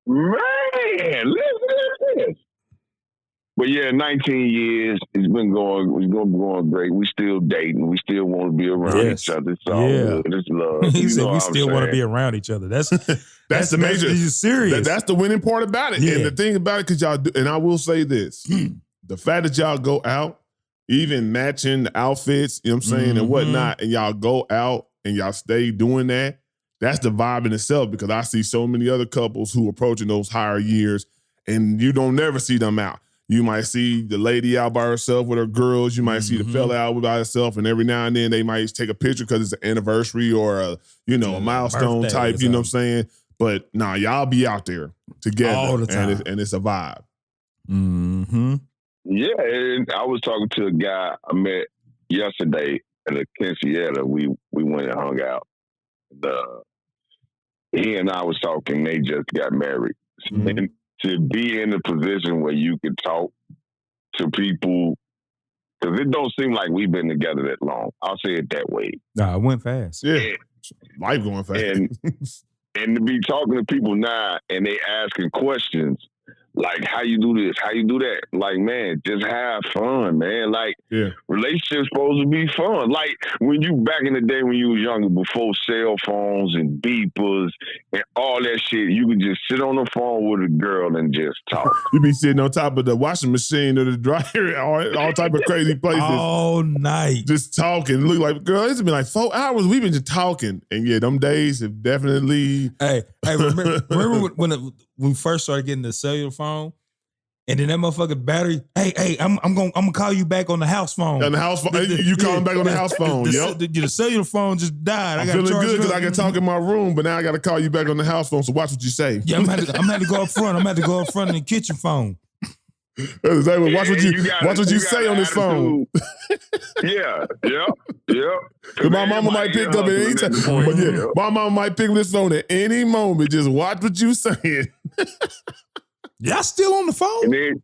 listen to this. But yeah, 19 years. It's been going great. We still dating. We still want to be around Yes. each other. It's all Yeah. good. It's love. He You said know we what still I'm want to be saying? around each other. That's That's the major. You're serious. That's the winning part about it. Yeah. And the thing about it, because y'all do, and I will say this, the fact that y'all go out, even matching the outfits, you know what I'm saying, and whatnot, and y'all go out and y'all stay doing that, that's the vibe in itself, because I see so many other couples who approaching those higher years and you don't never see them out. You might see the lady out by herself with her girls. You might see the fella out by herself, and every now and then they might take a picture because it's an anniversary or a milestone birthday type. or You know what I'm something. saying? But nah, y'all be out there together All the time. and it's a vibe. Mm-hmm. Yeah, and I was talking to a guy I met yesterday at a quinceañera. We went and hung out. He and I was talking. They just got married. And to be in a position where you can talk to people, because it don't seem like we've been together that long. I'll say it that way. Nah, it went fast. Yeah, life going fast. And to be talking to people now and they asking questions like, how you do this, how you do that. Like, man, just have fun, man. Like, relationships supposed to be fun. Like, when you, back in the day when you was younger, before cell phones and beepers and all that shit, you could just sit on the phone with a girl and just talk. You be sitting on top of the washing machine or the dryer, all type of crazy places. all night. Just talking. Look like, girl, it's been like 4 hours. We've been just talking. And yeah, them days have definitely. Hey, remember when we first started getting the cellular phone, and then that motherfucking battery. Hey, I'm gonna call you back on the house phone. On the house phone, you calling back on the house phone. Yep. The cellular phone just died. I'm feeling good because I can talk in my room, but now I got to call you back on the house phone. So watch what you say. Yeah, I'm gonna have to go up front. I'm gonna have to go up front in the kitchen phone. Watch what you say on this phone. Yeah. My mama might pick up at any time. But yeah, my mama might pick up this phone at any moment. Just watch what you saying. Y'all still on the phone? And then,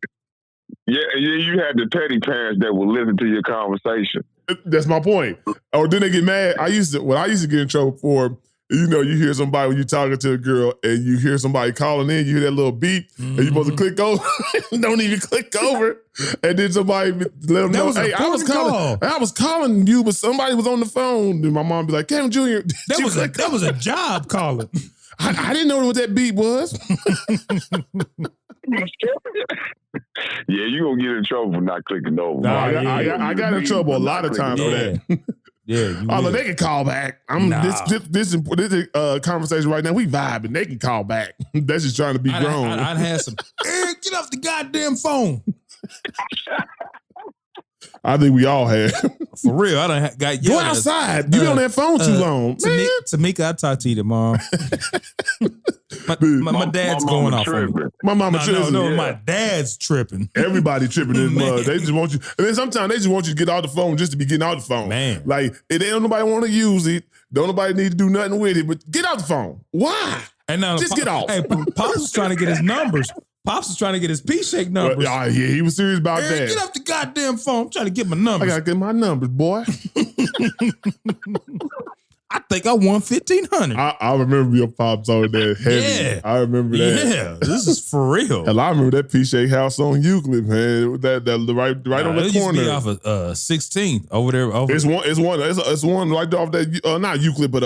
you had the petty parents that will listen to your conversation. That's my point. Or then they get mad. I used to get in trouble for, you hear somebody when you're talking to a girl and you hear somebody calling in, you hear that little beep, and you're supposed to click over. Don't even click over. And then somebody let them know, hey, I was calling you, but somebody was on the phone. And my mom be like, Kevin Jr., that was a job calling. I didn't know what that beep was. Yeah, you gonna get in trouble for not clicking over. I got in trouble a lot of times for that. Yeah, but they can call back. This conversation right now. We vibing. They can call back. That's just trying to be grown. I'd have some. Eric, get off the goddamn phone. I think we all have. For real, I done got go outside. You be on that phone too long, man. Tamika, I'll talk to you tomorrow. my dad's going off on me. My mama tripping. No, my dad's tripping. Everybody tripping in this mud. They just want you. And then sometimes they just want you to get off the phone just to be getting off the phone. Man. Like, if they don't nobody want to use it, don't nobody need to do nothing with it, but get off the phone. Why? And now just get off. Hey, Pops was trying to get his numbers. Pops was trying to get his P-Shake numbers. Yeah, he was serious about Eric, that. Get off the goddamn phone. I'm trying to get my numbers. I gotta get my numbers, boy. I think I won $1,500. I remember your pops on that heavy. Yeah. I remember that. Yeah, this is for real. Hell, I remember that P-Shake house on Euclid, man. That right on the it corner. Used to be off of 16th over there. It's one right off that not Euclid, but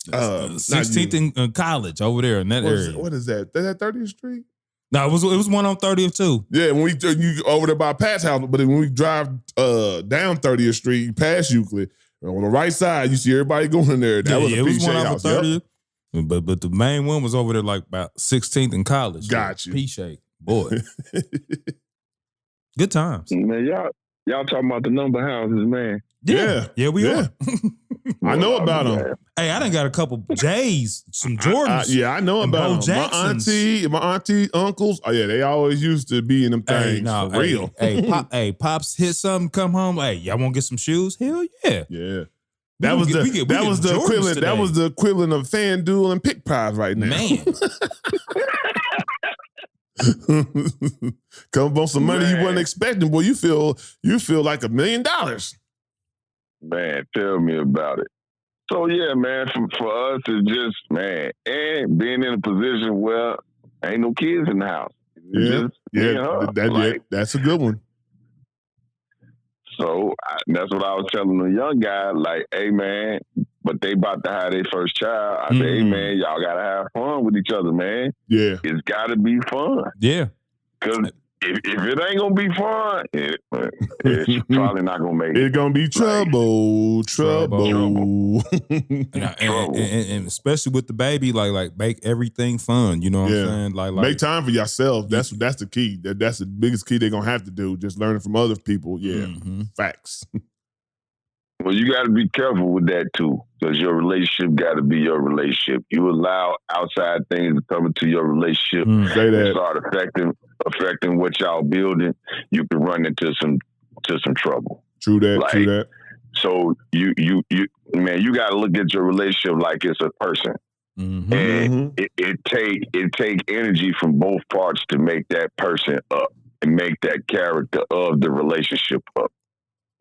16th in college over there in that area. What is that? That 30th Street? No, it was one on 30th too. Yeah, when you over there by Pat's house, but when we drive down 30th Street past Euclid, on the right side, you see everybody going there. That was a P-Shake house. One off of 30th. Yep. But the main one was over there like about 16th in college. Got you. P-Shake. Boy. Good times. Man, y'all talking about the number houses, man. Yeah, we are. I know about them. Hey, I done got a couple J's, some Jordans. I know about them. My auntie, uncles. Oh yeah, they always used to be in them things for real. Hey, Pops hit something, come home. Hey, y'all want to get some shoes? Hell yeah. Yeah. That was the equivalent. That was the equivalent of FanDuel and Pick Prize right now. Man. Come on some money you wasn't expecting, boy. You feel like $1 million. Man, tell me about it. So yeah, man, for us it's just, man, and being in a position where ain't no kids in the house. That's a good one. So that's what I was telling the young guy, like, hey, man, but they about to have their first child. I say, hey, man, y'all got to have fun with each other, man. Yeah. It's got to be fun. Yeah. Because if it ain't going to be fun, it's probably not going to make it. It's going to be trouble. And especially with the baby, like make everything fun. You know what I'm saying? Like make time for yourself. That's the key. That's the biggest key they're going to have to do. Just learning from other people. Yeah. Facts. Well, you got to be careful with that too, because your relationship got to be your relationship. You allow outside things to come into your relationship and start affecting what y'all building, you can run into some trouble. True that. So you got to look at your relationship like it's a person, and it take energy from both parts to make that person up and make that character of the relationship up.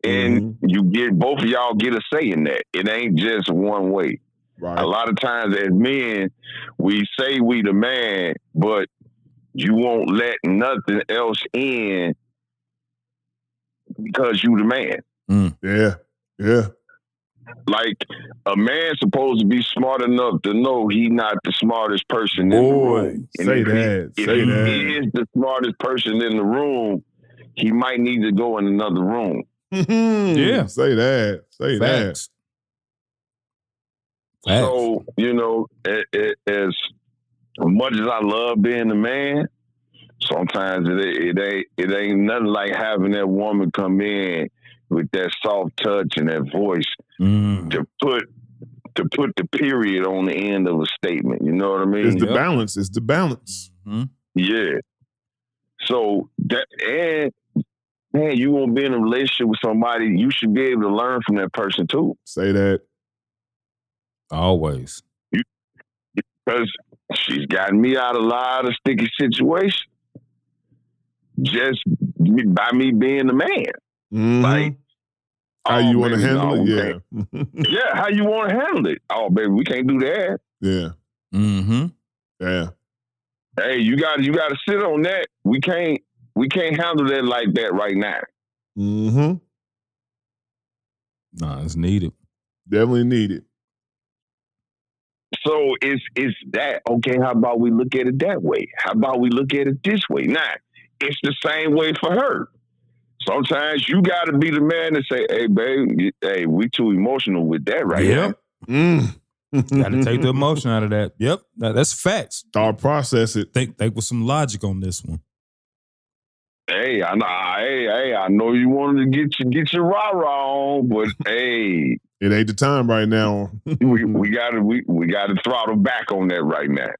And both of y'all get a say in that. It ain't just one way. Right. A lot of times as men, we say we the man, but you won't let nothing else in because you the man. Yeah. Like a man's supposed to be smart enough to know he not the smartest person in the room. If he is the smartest person in the room, he might need to go in another room. Yeah. Say that. Facts. So, as much as I love being a man, sometimes it ain't nothing like having that woman come in with that soft touch and that voice to put the period on the end of a statement. You know what I mean? It's the balance. Yeah. So that man, you want to be in a relationship with somebody, you should be able to learn from that person too. Say that. Always. Because she's gotten me out of a lot of sticky situations just by me being the man. Like, how you want to handle it? Yeah. Yeah, how you want to handle it? Oh, baby, we can't do that. Yeah. Yeah. Hey, you got to sit on that. We can't handle that like that right now. Nah, it's needed. Definitely needed. So it's that, okay, how about we look at it that way? How about we look at it this way? Nah, it's the same way for her. Sometimes you got to be the man to say, hey, babe, hey, we too emotional with that right now. Got to take the emotion out of that. Yep, that's facts. Start process it. Think with some logic on this one. Hey, I know you wanted to get your rah-rah on, but hey, it ain't the time right now. we gotta throttle back on that right now.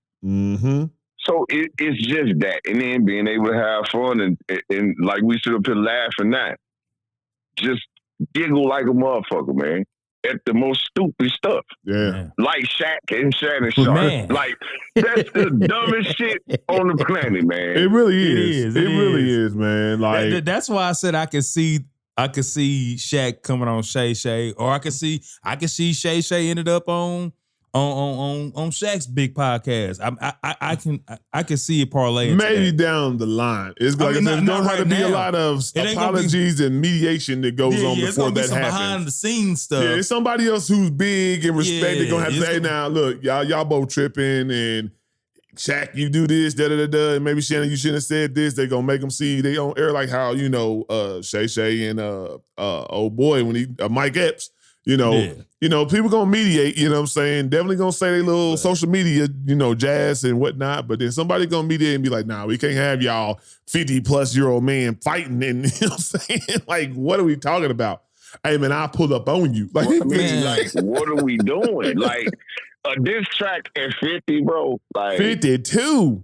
So it's just that, and then being able to have fun and like we sit up here laughing at, just giggle like a motherfucker, man, at the most stupid stuff. Yeah, like Shaq and Shannon Sharp. Like that's the dumbest shit on the planet, man. It really is. It really is, man. Like that's why I said I could see Shaq coming on Shay Shay, or I could see Shay Shay ended up on Shaq's big podcast. I can see it parlaying. Maybe down the line. It's like there's going to have to be a lot of apologies and mediation that goes on before that happens. Behind the scenes stuff. Yeah, it's somebody else who's big and respected going to have to say, hey, now look, y'all both tripping, and Shaq, you do this, and maybe Shannon, you shouldn't have said this. They're gonna make them see they on air like how Shay Shay and old boy when he Mike Epps. People gonna mediate, you know what I'm saying? Definitely gonna say they little social media, jazz and whatnot, but then somebody gonna mediate and be like, nah, we can't have y'all 50-plus-year-old man fighting, and you know what I'm saying? Like, what are we talking about? Hey man, I'll pull up on you. Like, what are we doing? Like a diss track at 50, bro. Like 52.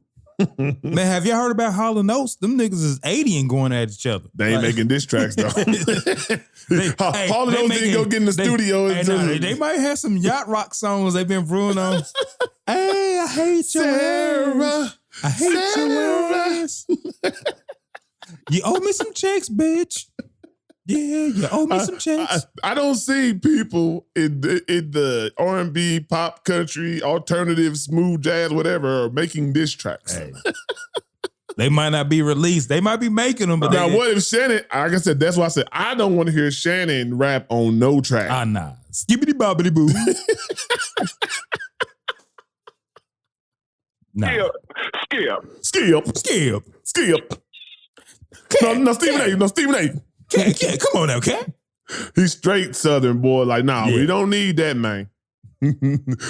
Man, have y'all heard about Hall & Oates? Them niggas is 80 and going at each other. They ain't making diss tracks though. Hall & Oates didn't go get in the studio. They might have some yacht rock songs they've been brewing on. Hey, I hate your ass. I hate your ass. You owe me some checks, bitch. Yeah, you owe me some checks. I don't see people in the R&B, pop, country, alternative, smooth jazz, whatever, making diss tracks. Hey. They might not be released. They might be making them, but now what if Shannon? Like I said, that's why I said I don't want to hear Shannon rap on no track. Nah. Skibbity bobbity boo. Nah. Skip. No, Stephen A. Cat, come on now, Cat. He's straight Southern boy. Like, we don't need that, man.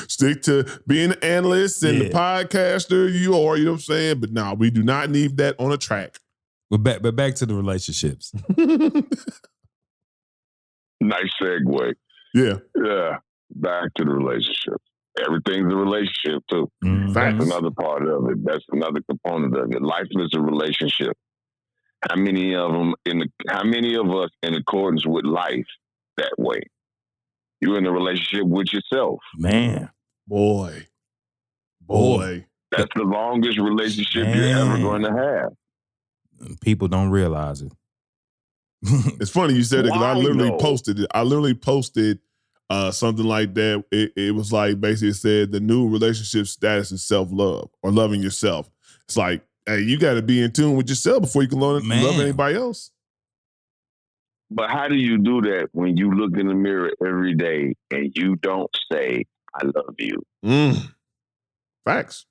Stick to being an analyst and the podcaster you are, you know what I'm saying? But we do not need that on a track. But back to the relationships. Nice segue. Yeah. Yeah. Back to the relationships. Everything's a relationship too. Mm-hmm. That's another part of it. That's another component of it. Life is a relationship. How many of us in accordance with life that way? You're in a relationship with yourself. Man. Boy. That's the longest relationship you're ever going to have. People don't realize it. It's funny you said it because I literally posted it. I literally posted something like that. It was like basically it said the new relationship status is self-love or loving yourself. It's like, hey, you got to be in tune with yourself before you can love anybody else. But how do you do that when you look in the mirror every day and you don't say, I love you? Facts.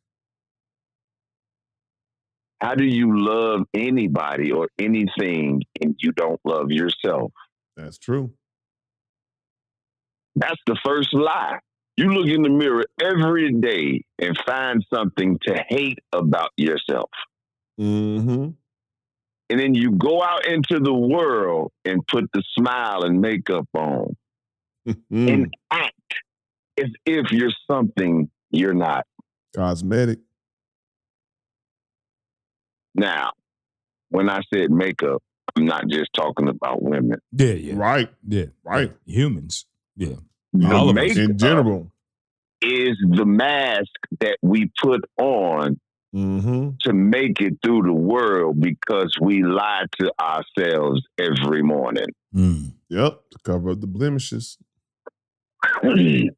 How do you love anybody or anything and you don't love yourself? That's true. That's the first lie. You look in the mirror every day and find something to hate about yourself. Mm-hmm. And then you go out into the world and put the smile and makeup on and act as if you're something you're not. Cosmetic. Now, when I said makeup, I'm not just talking about women. Yeah. Right. Yeah. Right. Humans. Yeah. All of us in general is the mask that we put on to make it through the world because we lie to ourselves every morning. Yep. To cover up the blemishes. Would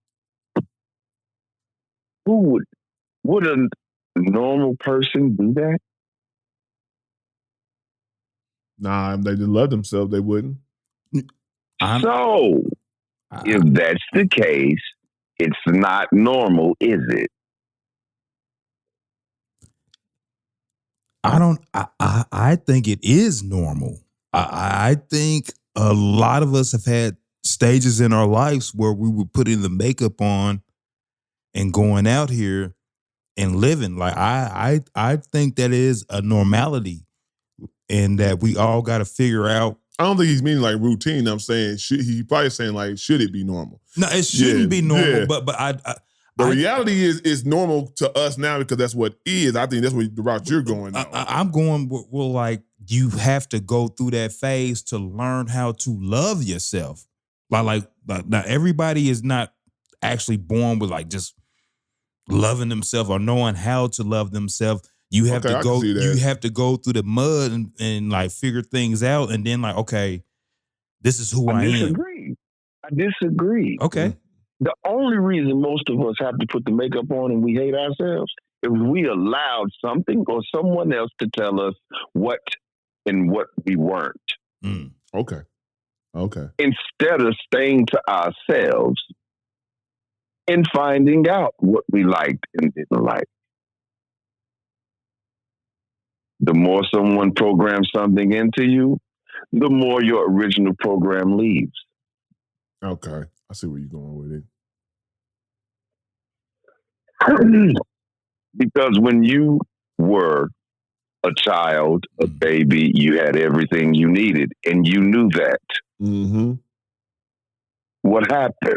a normal person do that? Nah, if they didn't love themselves, they wouldn't. If that's the case, it's not normal, is it? I think it is normal. I think a lot of us have had stages in our lives where we were putting the makeup on and going out here and living. Like I think that is a normality and that we all got to figure out. I don't think he's meaning like routine. I'm saying he probably saying like, should it be normal? No, it shouldn't be normal. But the reality is normal to us now because that's what is. I think that's what the route you're going on. I'm going. Well, like you have to go through that phase to learn how to love yourself. Like now, everybody is not actually born with like just loving themselves or knowing how to love themselves. You have to go. You have to go through the mud and like figure things out, and then like, okay, this is who I am. I disagree. Okay. The only reason most of us have to put the makeup on and we hate ourselves is we allowed something or someone else to tell us what and what we weren't. Okay. Instead of staying to ourselves and finding out what we liked and didn't like. The more someone programs something into you, the more your original program leaves. Okay. I see where you're going with it. Because when you were a child, a baby, you had everything you needed, and you knew that. Mm-hmm. What happened?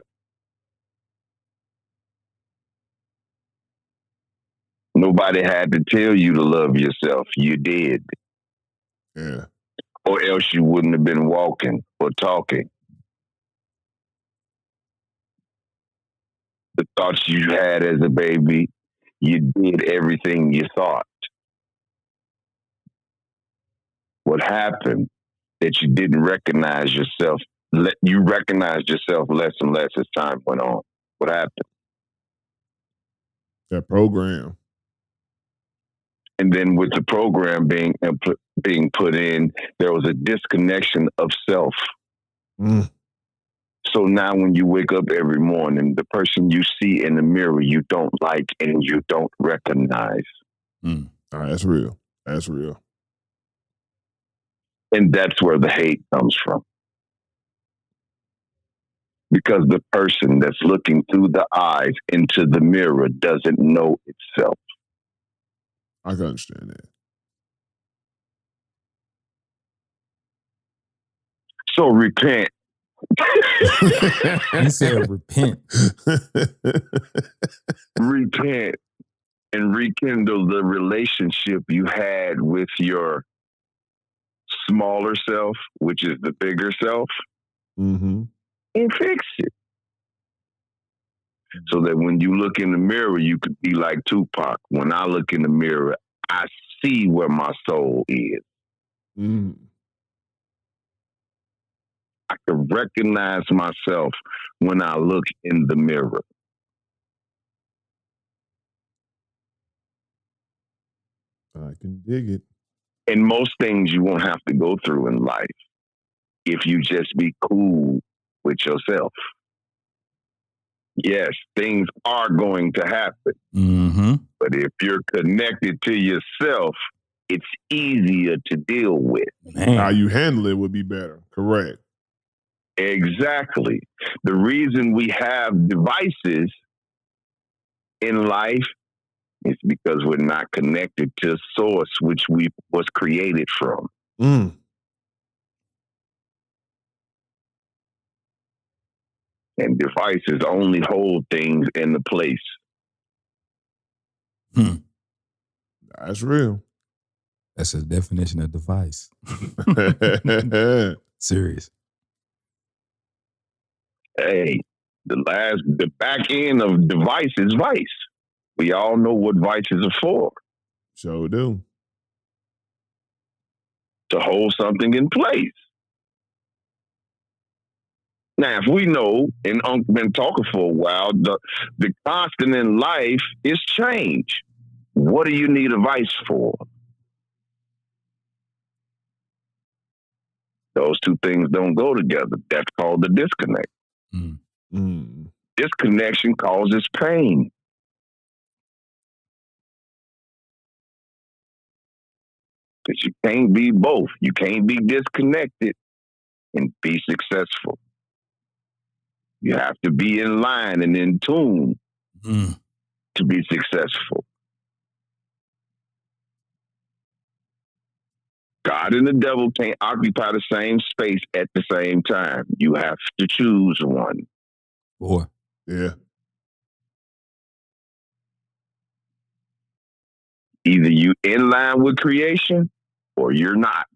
Nobody had to tell you to love yourself. You did. Yeah. Or else you wouldn't have been walking or talking. The thoughts you had as a baby, you did everything you thought. What happened that you didn't recognize yourself, you recognized yourself less and less as time went on. What happened? That program. And then with the program being put in, there was a disconnection of self. So now when you wake up every morning, the person you see in the mirror, you don't like and you don't recognize. All right, that's real. That's real. And that's where the hate comes from. Because the person that's looking through the eyes into the mirror doesn't know itself. I can understand that. So repent. He said repent. Repent and rekindle the relationship you had with your smaller self, which is the bigger self, and fix it. So that when you look in the mirror, you could be like Tupac. When I look in the mirror, I see where my soul is. I can recognize myself when I look in the mirror. I can dig it. And most things you won't have to go through in life if you just be cool with yourself. Yes, things are going to happen. But if you're connected to yourself, it's easier to deal with. How you handle it would be better. Correct. Exactly. The reason we have devices in life is because we're not connected to source, which we was created from. And devices only hold things in the place. That's real. That's a definition of device. Serious. Hey, the back end of device is vice. We all know what vices are for. Sure do. To hold something in place. Now, if we know, and Unc been talking for a while, the constant in life is change. What do you need a vice for? Those two things don't go together. That's called the disconnect. Disconnection causes pain. Because you can't be both. You can't be disconnected and be successful. You have to be in line and in tune to be successful. God and the devil can't occupy the same space at the same time. You have to choose one. Boy. Yeah. Either you in line with creation or you're not.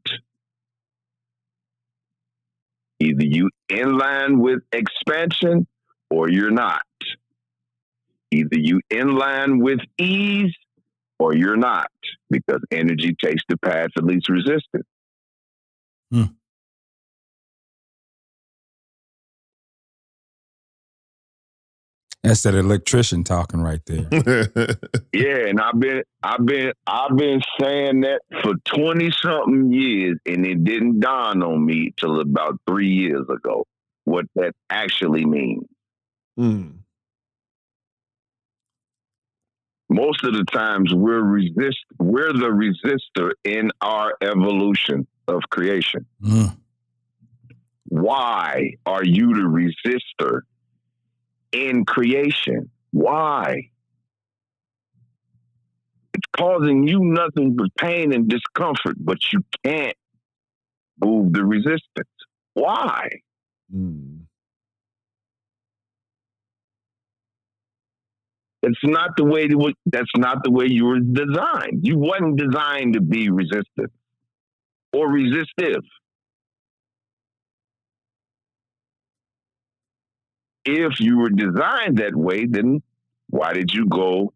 Either you in line with expansion or you're not. Either you in line with ease or you're not, because energy takes the path of least resistance. That's that electrician talking right there. Yeah, and I've been saying that for 20-something years, and it didn't dawn on me till about 3 years ago what that actually means. Most of the times we're the resistor in our evolution of creation. Why are you the resistor in creation? Why? It's causing you nothing but pain and discomfort, but you can't move the resistance. Why? That's not the way you were designed. You wasn't designed to be resistant or resistive. If you were designed that way, then why did you go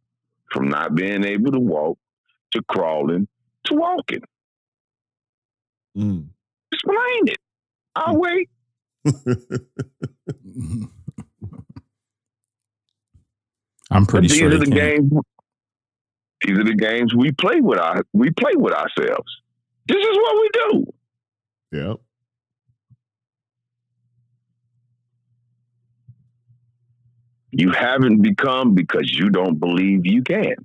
from not being able to walk to crawling to walking? Explain it. I'll wait. I'm pretty sure the game. These are the games we play with ourselves. This is what we do. Yep. You haven't become because you don't believe you can.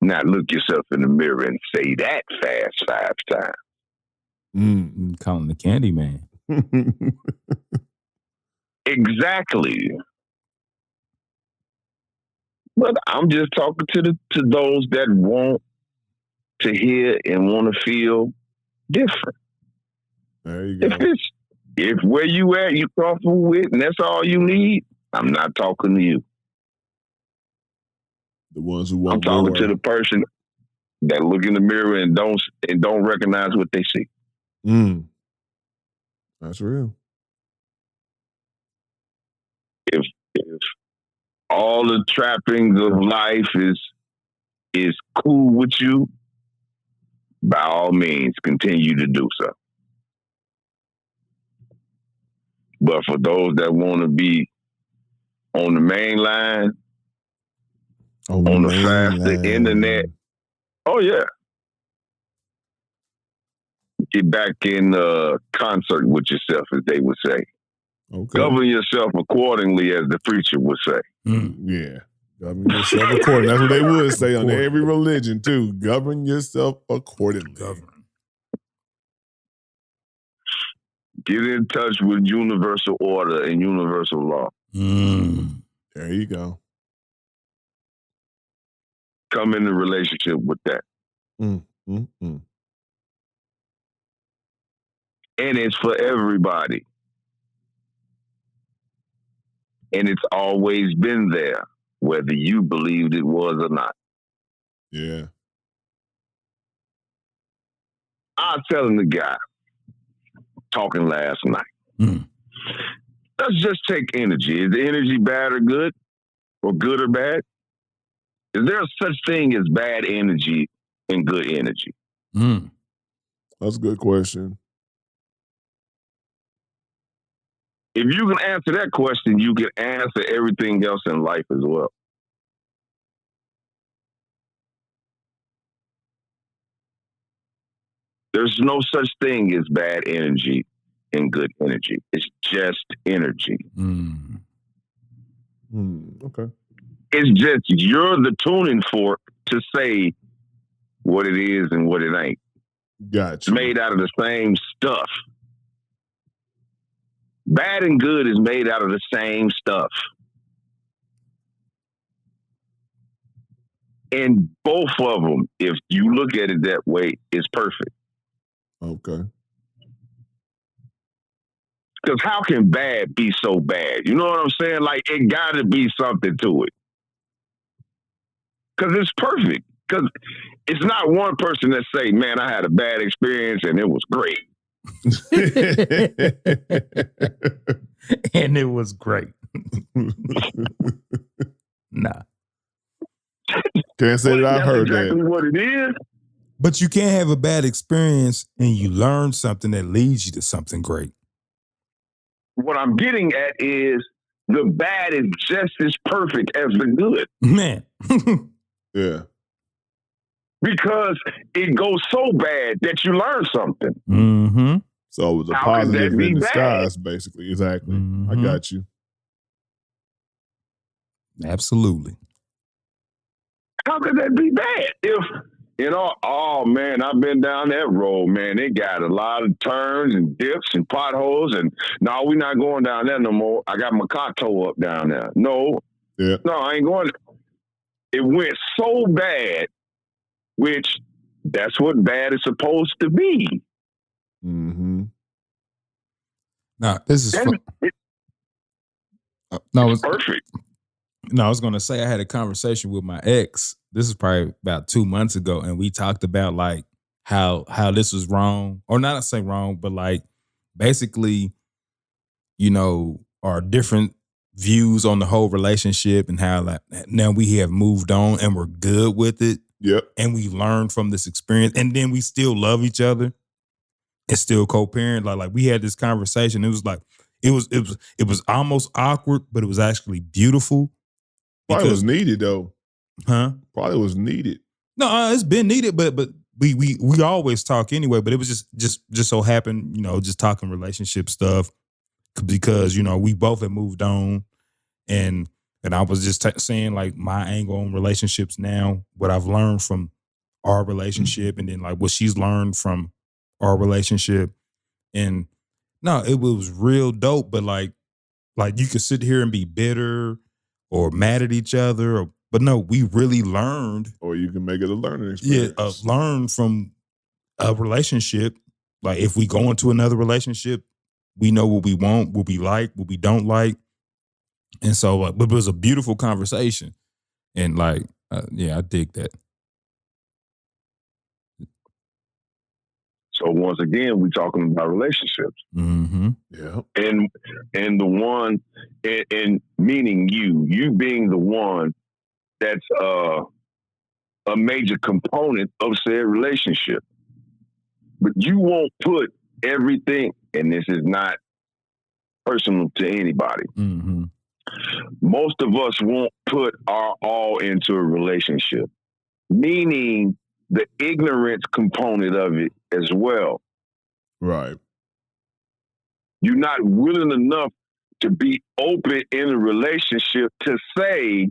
Now look yourself in the mirror and say that fast 5 times. Calling the candy man. Exactly. But I'm just talking to those that want to hear and want to feel different. There you go. If where you at, you comfortable with, and that's all you need, I'm not talking to you. The ones who want I'm talking more. to the person that look in the mirror and don't recognize what they see. That's real. If all the trappings of life is cool with you, by all means, continue to do so. But for those that want to be on the main line, on the faster internet, oh yeah, get back in concert with yourself, as they would say. Okay. Govern yourself accordingly, as the preacher would say. Yeah. Govern yourself accordingly. That's what they would say on every religion, too. Govern yourself accordingly. Get in touch with universal order and universal law. There you go. Come in a relationship with that. And it's for everybody. And it's always been there, whether you believed it was or not. Yeah. I was telling the guy, talking last night, let's just take energy. Is the energy bad or good? Or good or bad? Is there such thing as bad energy and good energy? That's a good question. If you can answer that question, you can answer everything else in life as well. There's no such thing as bad energy and good energy. It's just energy. Okay. It's just you're the tuning fork to say what it is and what it ain't. Gotcha. It's made out of the same stuff. Bad and good is made out of the same stuff. And both of them, if you look at it that way, is perfect. Okay. Because how can bad be so bad? You know what I'm saying? Like, it got to be something to it. Because it's perfect. Because it's not one person that say, man, I had a bad experience and it was great. And it was great. Nah. Can't say that I've heard exactly that. What it is. But you can't have a bad experience and you learn something that leads you to something great. What I'm getting at is the bad is just as perfect as the good. Man. Yeah. Because it goes so bad that you learn something. Mm-hmm. So it was a How could positive that be in bad? disguise, basically. Exactly. I got you. Absolutely. How could that be bad? If, you know, oh man, I've been down that road, man. It got a lot of turns and dips and potholes, and no, we're not going down there no more. I got my car towed up down there. No, I ain't going. It went so bad, which that's what bad is supposed to be. Now, this is perfect. No, I was going to say I had a conversation with my ex. This is probably about 2 months ago, and we talked about like how this was wrong, or not to say wrong, but like basically, you know, our different views on the whole relationship and how like now we have moved on and we're good with it. Yep. And we learned from this experience, and then we still love each other and still co-parent. Like we had this conversation. It was like it was almost awkward, but it was actually beautiful. Probably was needed though. Huh? Probably was needed. No, it's been needed, but we always talk anyway. But it was just so happened, just talking relationship stuff because we both had moved on, and I was just saying like my angle on relationships now, what I've learned from our relationship, and then like what she's learned from our relationship, and no, it was real dope. But like you could sit here and be bitter or mad at each other, but no, we really learned. Or you can make it a learning experience. Yeah, learn from a relationship. Like if we go into another relationship, we know what we want, what we like, what we don't like. And so, but it was a beautiful conversation. And like, yeah, I dig that. So once again, we're talking about relationships. Mm-hmm. Yeah. And the one, and meaning you being the one that's a major component of said relationship. But you won't put everything, and this is not personal to anybody. Mm-hmm. Most of us won't put our all into a relationship, meaning the ignorance component of it as well. Right. You're not willing enough to be open in a relationship to say,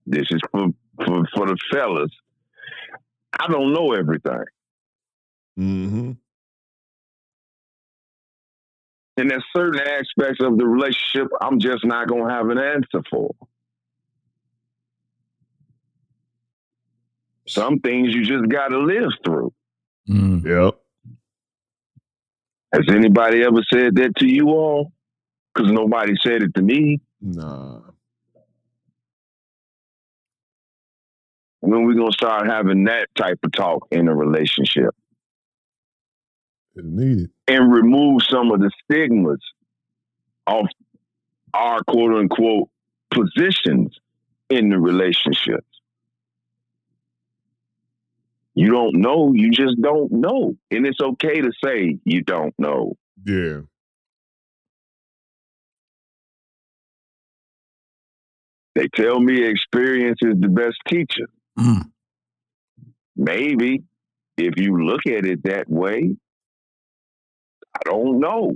this is for the fellas, I don't know everything. Mm-hmm. And there's certain aspects of the relationship I'm just not going to have an answer for. Some things you just got to live through. Mm. Yep. Has anybody ever said that to you all? Because nobody said it to me. Nah. When we going to start having that type of talk in a relationship? It's needed. And remove some of the stigmas of our quote unquote positions in the relationships. You don't know, you just don't know. And it's okay to say you don't know. Yeah. They tell me experience is the best teacher. Mm. Maybe if you look at it that way, I don't know.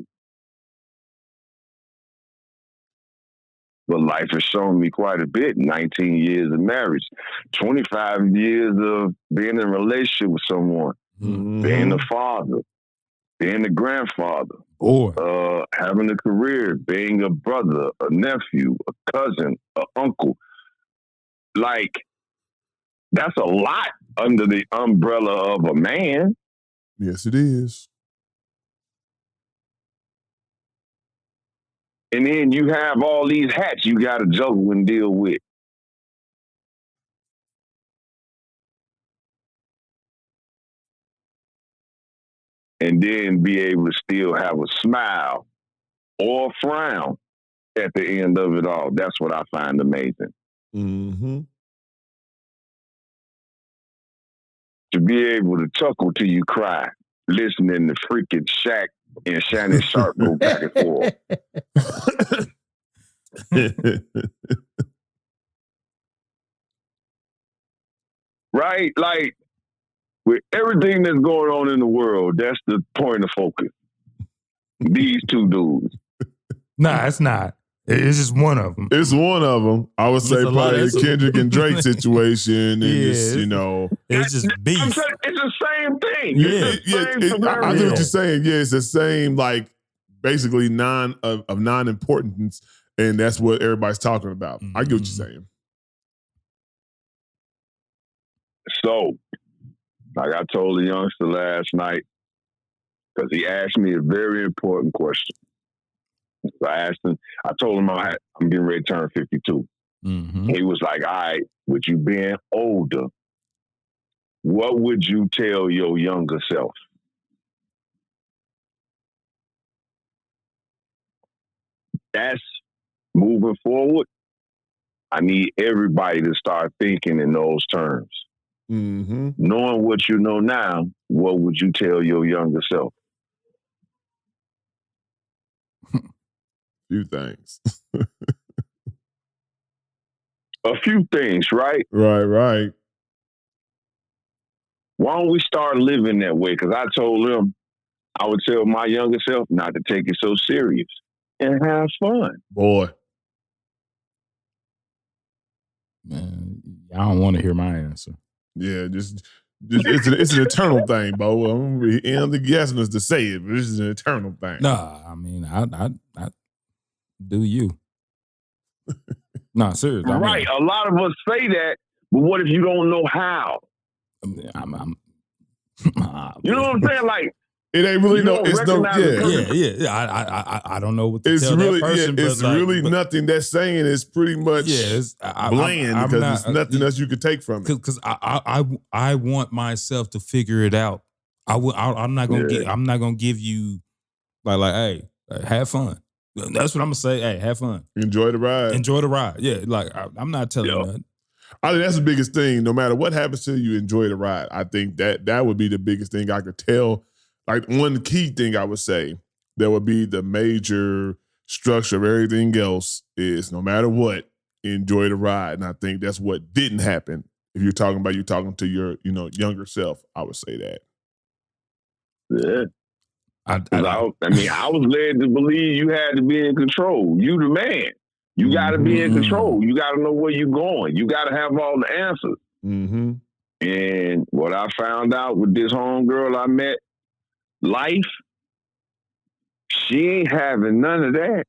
But life has shown me quite a bit. 19 years of marriage, 25 years of being in a relationship with someone, being a father, being a grandfather, having a career, being a brother, a nephew, a cousin, an uncle. Like, that's a lot under the umbrella of a man. Yes, it is. And then you have all these hats you got to juggle and deal with. And then be able to still have a smile or a frown at the end of it all. That's what I find amazing. Mm-hmm. To be able to chuckle till you cry, listening to freaking Shaq and Shannon Sharp go back and forth. Right? Like, with everything that's going on in the world, that's the point of focus. These two dudes. Nah, it's not. It's just one of them. It's one of them. I would say probably the Kendrick and Drake situation. And just, it's just beef. It's the same thing. I know what you're saying. Yeah, it's the same, like, basically non-importance, and that's what everybody's talking about. I get what you're saying. So, like I told the youngster last night, because he asked me a very important question. So I told him I'm getting ready to turn 52. Mm-hmm. He was like, all right, with you being older, what would you tell your younger self? That's moving forward. I need everybody to start thinking in those terms. Mm-hmm. Knowing what you know now, what would you tell your younger self? few things. A few things, right? Right. Why don't we start living that way? Because I told him, I would tell my younger self not to take it so serious and have fun. Boy. Man, I don't want to hear my answer. Yeah, just it's an eternal thing, Bo. I'm only guessing us to say it, but this is an eternal thing. Nah, I mean, I do you. Nah, seriously. Right. A lot of us say that, but what if you don't know how? You know what I'm saying? Like, it ain't really I don't know what to it's tell really, that person. Yeah, it's really nothing that's saying is pretty much bland because there's nothing else you could take from it. Because I want myself to figure it out. I'm not gonna give you like hey, have fun. That's what I'm gonna say. Hey, have fun. Enjoy the ride. Enjoy the ride. Yeah, like I'm not telling you nothing. I think that's the biggest thing. No matter what happens to you, enjoy the ride. I think that would be the biggest thing I could tell. Like one key thing I would say that would be the major structure of everything else is no matter what, enjoy the ride. And I think that's what didn't happen. If you're talking to your younger self, I would say that. Yeah. I was led to believe you had to be in control. You the man. You got to be in control. You got to know where you're going. You got to have all the answers. Mm-hmm. And what I found out with this homegirl I met, life, she ain't having none of that.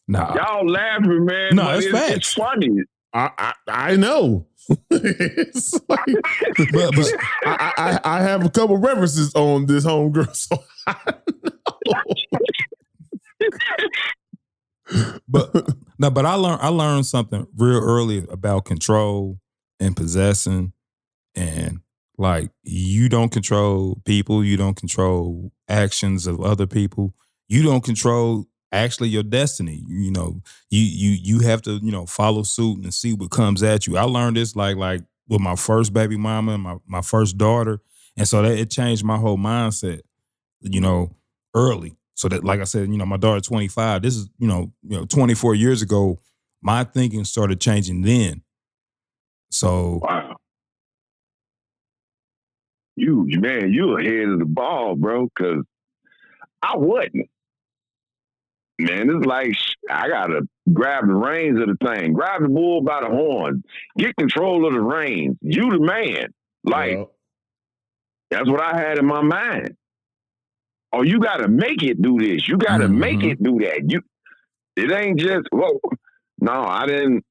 Nah. Y'all laughing, man. No, it's funny. I know. It's like, but I have a couple references on this homegirl, so I know. But I learned something real early about control and possessing, and like you don't control people, you don't control actions of other people, you don't control actually your destiny. You have to follow suit and see what comes at you. I learned this like with my first baby mama and my first daughter, and so that it changed my whole mindset. Early. So that, like I said, my daughter's 25. This is 24 years ago. My thinking started changing then. So wow, you ahead of the ball, bro. Because I wasn't. Man, it's like I gotta grab the reins of the thing, grab the bull by the horn, get control of the reins. You the man. Like that's what I had in my mind. Oh, you gotta make it do this. You gotta make it do that. It ain't just no. I didn't.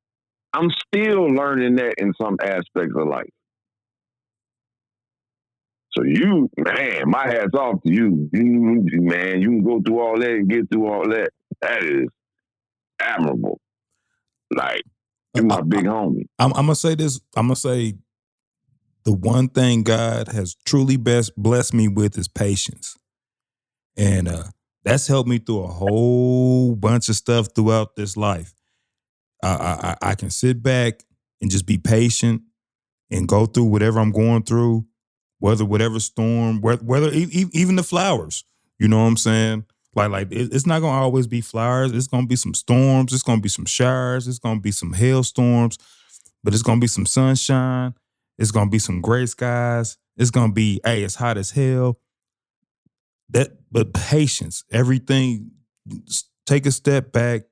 I'm still learning that in some aspects of life. So my hat's off to you. Man, you can go through all that and get through all that. That is admirable. Like, you're my big homie. I'm going to say this. I'm going to say the one thing God has truly blessed me with is patience. And that's helped me through a whole bunch of stuff throughout this life. I can sit back and just be patient and go through whatever I'm going through. Whatever storm, whether even the flowers, you know what I'm saying? Like it's not gonna always be flowers. It's gonna be some storms. It's gonna be some showers. It's gonna be some hailstorms, but it's gonna be some sunshine. It's gonna be some gray skies. It's gonna be, it's hot as hell. But patience, everything. Take a step back,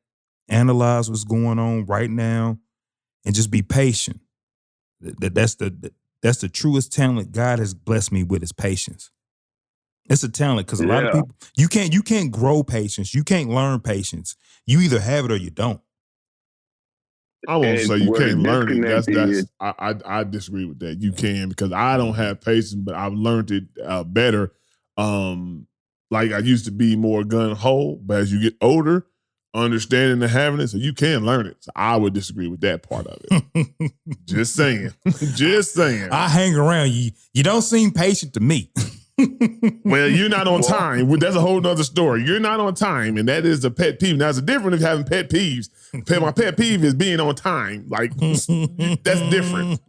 analyze what's going on right now, and just be patient. That's the truest talent God has blessed me with is patience. It's a talent because a lot of people, you can't grow patience. You can't learn patience. You either have it or you don't. I won't say you can't learn it. I disagree with that. You can, because I don't have patience, but I've learned it better. Like I used to be more gun-ho, but as you get older, understanding and having it, so you can learn it. So I would disagree with that part of it. Just saying. Just saying. I hang around you. You don't seem patient to me. Well, you're not on time. That's a whole nother story. You're not on time, and that is a pet peeve. Now, it's a different of having pet peeves. My pet peeve is being on time. Like, that's different.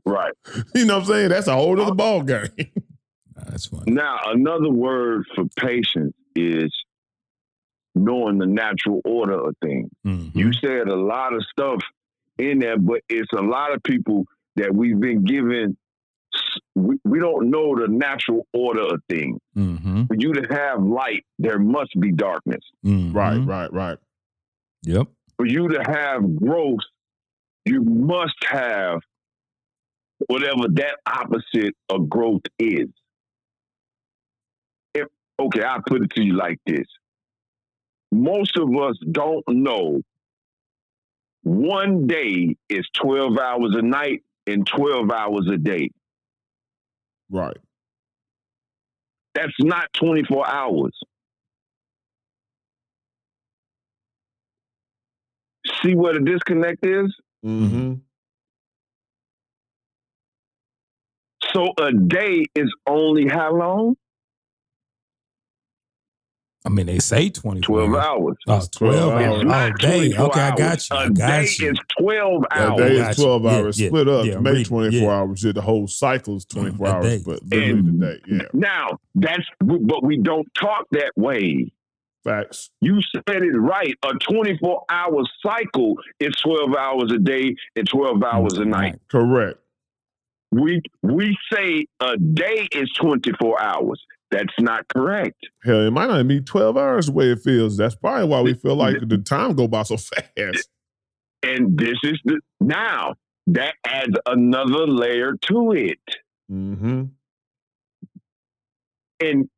Right. You know what I'm saying? That's a whole other ball game. That's funny. Now, another word for patience is knowing the natural order of things. Mm-hmm. You said a lot of stuff in there, but it's a lot of people that we've been given. We don't know the natural order of things. Mm-hmm. For you to have light, there must be darkness. Mm-hmm. Right. Yep. For you to have growth, you must have whatever that opposite of growth is. Okay, I'll put it to you like this. Most of us don't know one day is 12 hours a night and 12 hours a day. Right. That's not 24 hours. See where the disconnect is? Mm-hmm. So a day is only how long? I mean, they say 24. 12 hours. Oh, 12 hours. It's not day. 24 Okay, I got hours. you. A day is 12 A hours. day Gotcha. is 12 hours Yeah, split up yeah, to make read, 24 hours. The whole cycle is 24 A hours, day. but literally the day. Yeah. Now, but we don't talk that way. Facts. You said it right. A 24-hour cycle is 12 hours a day and 12 hours a night. Correct. We say a day is 24 hours. That's not correct. Hell, it might not be 12 hours the way it feels. That's probably why we feel like the time go by so fast. And this is now that adds another layer to it. Mm-hmm. And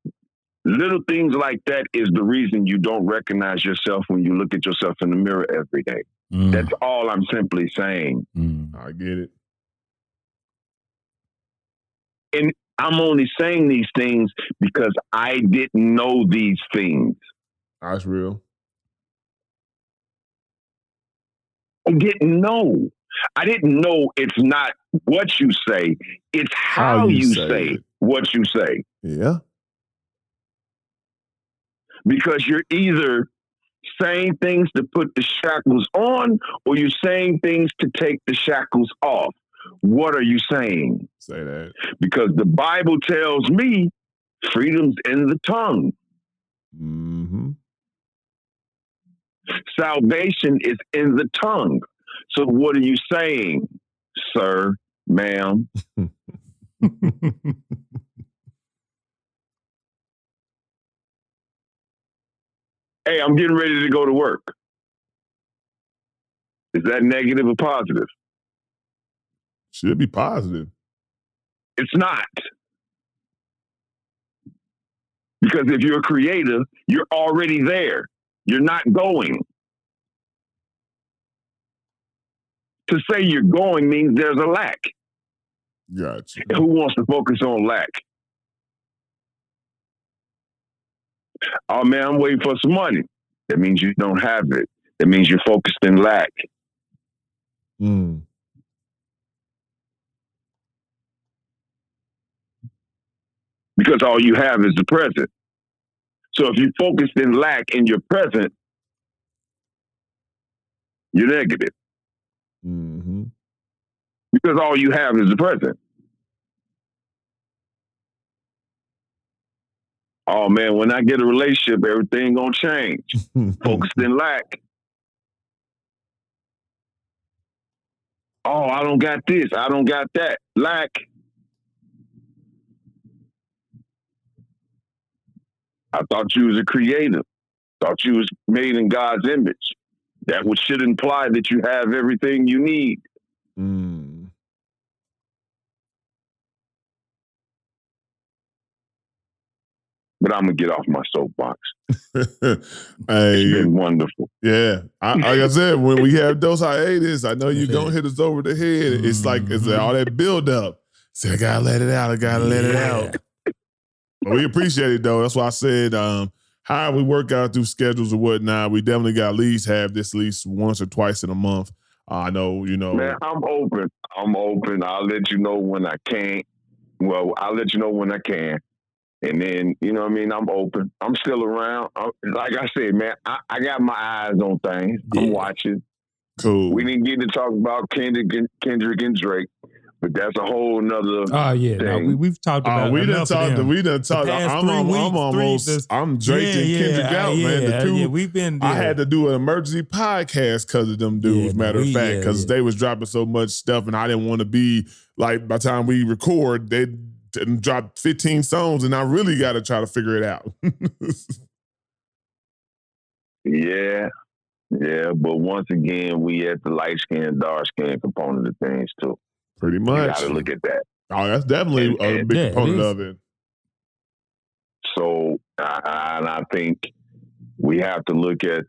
little things like that is the reason you don't recognize yourself when you look at yourself in the mirror every day. That's all I'm simply saying. I get it. And I'm only saying these things because I didn't know these things. That's real. I didn't know. I didn't know it's not what you say, it's how you say what you say. Yeah. Because you're either saying things to put the shackles on or you're saying things to take the shackles off. What are you saying? Say that. Because the Bible tells me freedom's in the tongue. Mm-hmm. Salvation is in the tongue. So what are you saying, sir, ma'am? Hey, I'm getting ready to go to work. Is that negative or positive? Should be positive. It's not. Because if you're a creator, you're already there. You're not going. To say you're going means there's a lack. Gotcha. Who wants to focus on lack? Oh man, I'm waiting for some money. That means you don't have it. That means you're focused in lack. Because all you have is the present. So if you focused in lack in your present, you're negative. Mm-hmm. Because all you have is the present. Oh man, when I get a relationship, everything gonna change. Focused in lack. Oh, I don't got this. I don't got that. Lack. I thought you was a creator. Thought you was made in God's image. That should imply that you have everything you need. But I'm going to get off my soapbox. Hey, it's been wonderful. Yeah. Like I said, when we have those hiatus, I know you're going to hit us over the head. It's like it's all that build up. So I got to let it out. I got to let it out. But we appreciate it, though. That's why I said, how we work out through schedules or whatnot, we definitely got at least have this at least once or twice in a month. I know, you know. Man, I'm open. I'll let you know when I can. Well, I'll let you know when I can. And then, you know what I mean? I'm open. I'm still around. Like I said, man, I got my eyes on things. I'm watching. Cool. We didn't get to talk about Kendrick and Drake, But that's a whole nother Oh yeah, no, thing. we've talked about. We enough done of talked. them. We done talked. I'm Drake and Kendrick out, man. The two. We've been. I had to do an emergency podcast because of them dudes. Matter of fact, because they was dropping so much stuff, and I didn't want to be like. By the time we record, they dropped 15 songs, and I really got to try to figure it out. Yeah, but once again, we at the light skin, dark skin component of things too. Pretty much. You got to look at that. Oh, that's definitely a big component of it. So, and I think we have to look at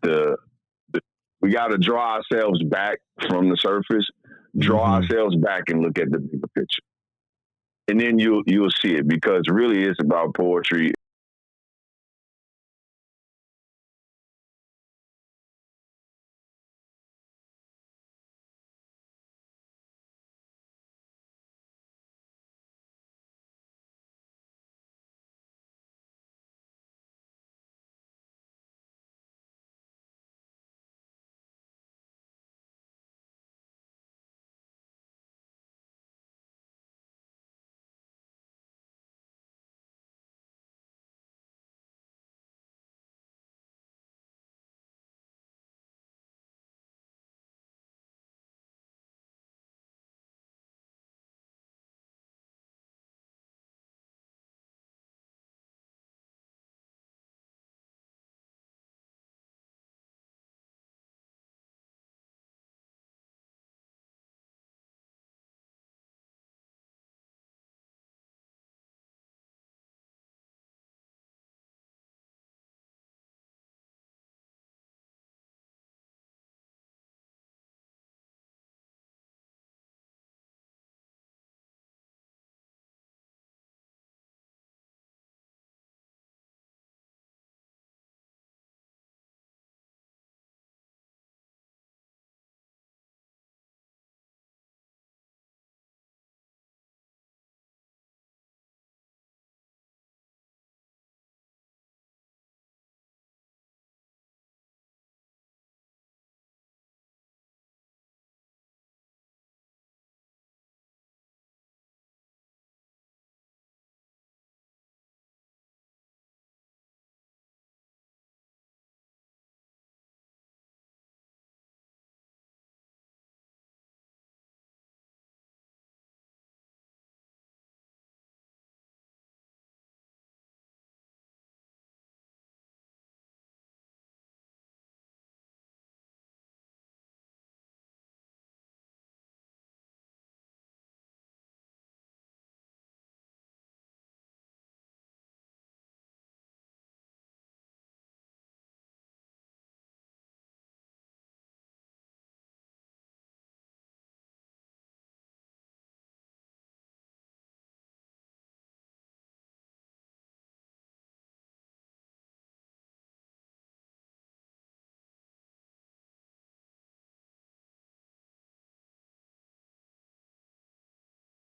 we got to draw ourselves back from the surface, draw ourselves back and look at the bigger picture. And then you'll see it, because really it's about poetry.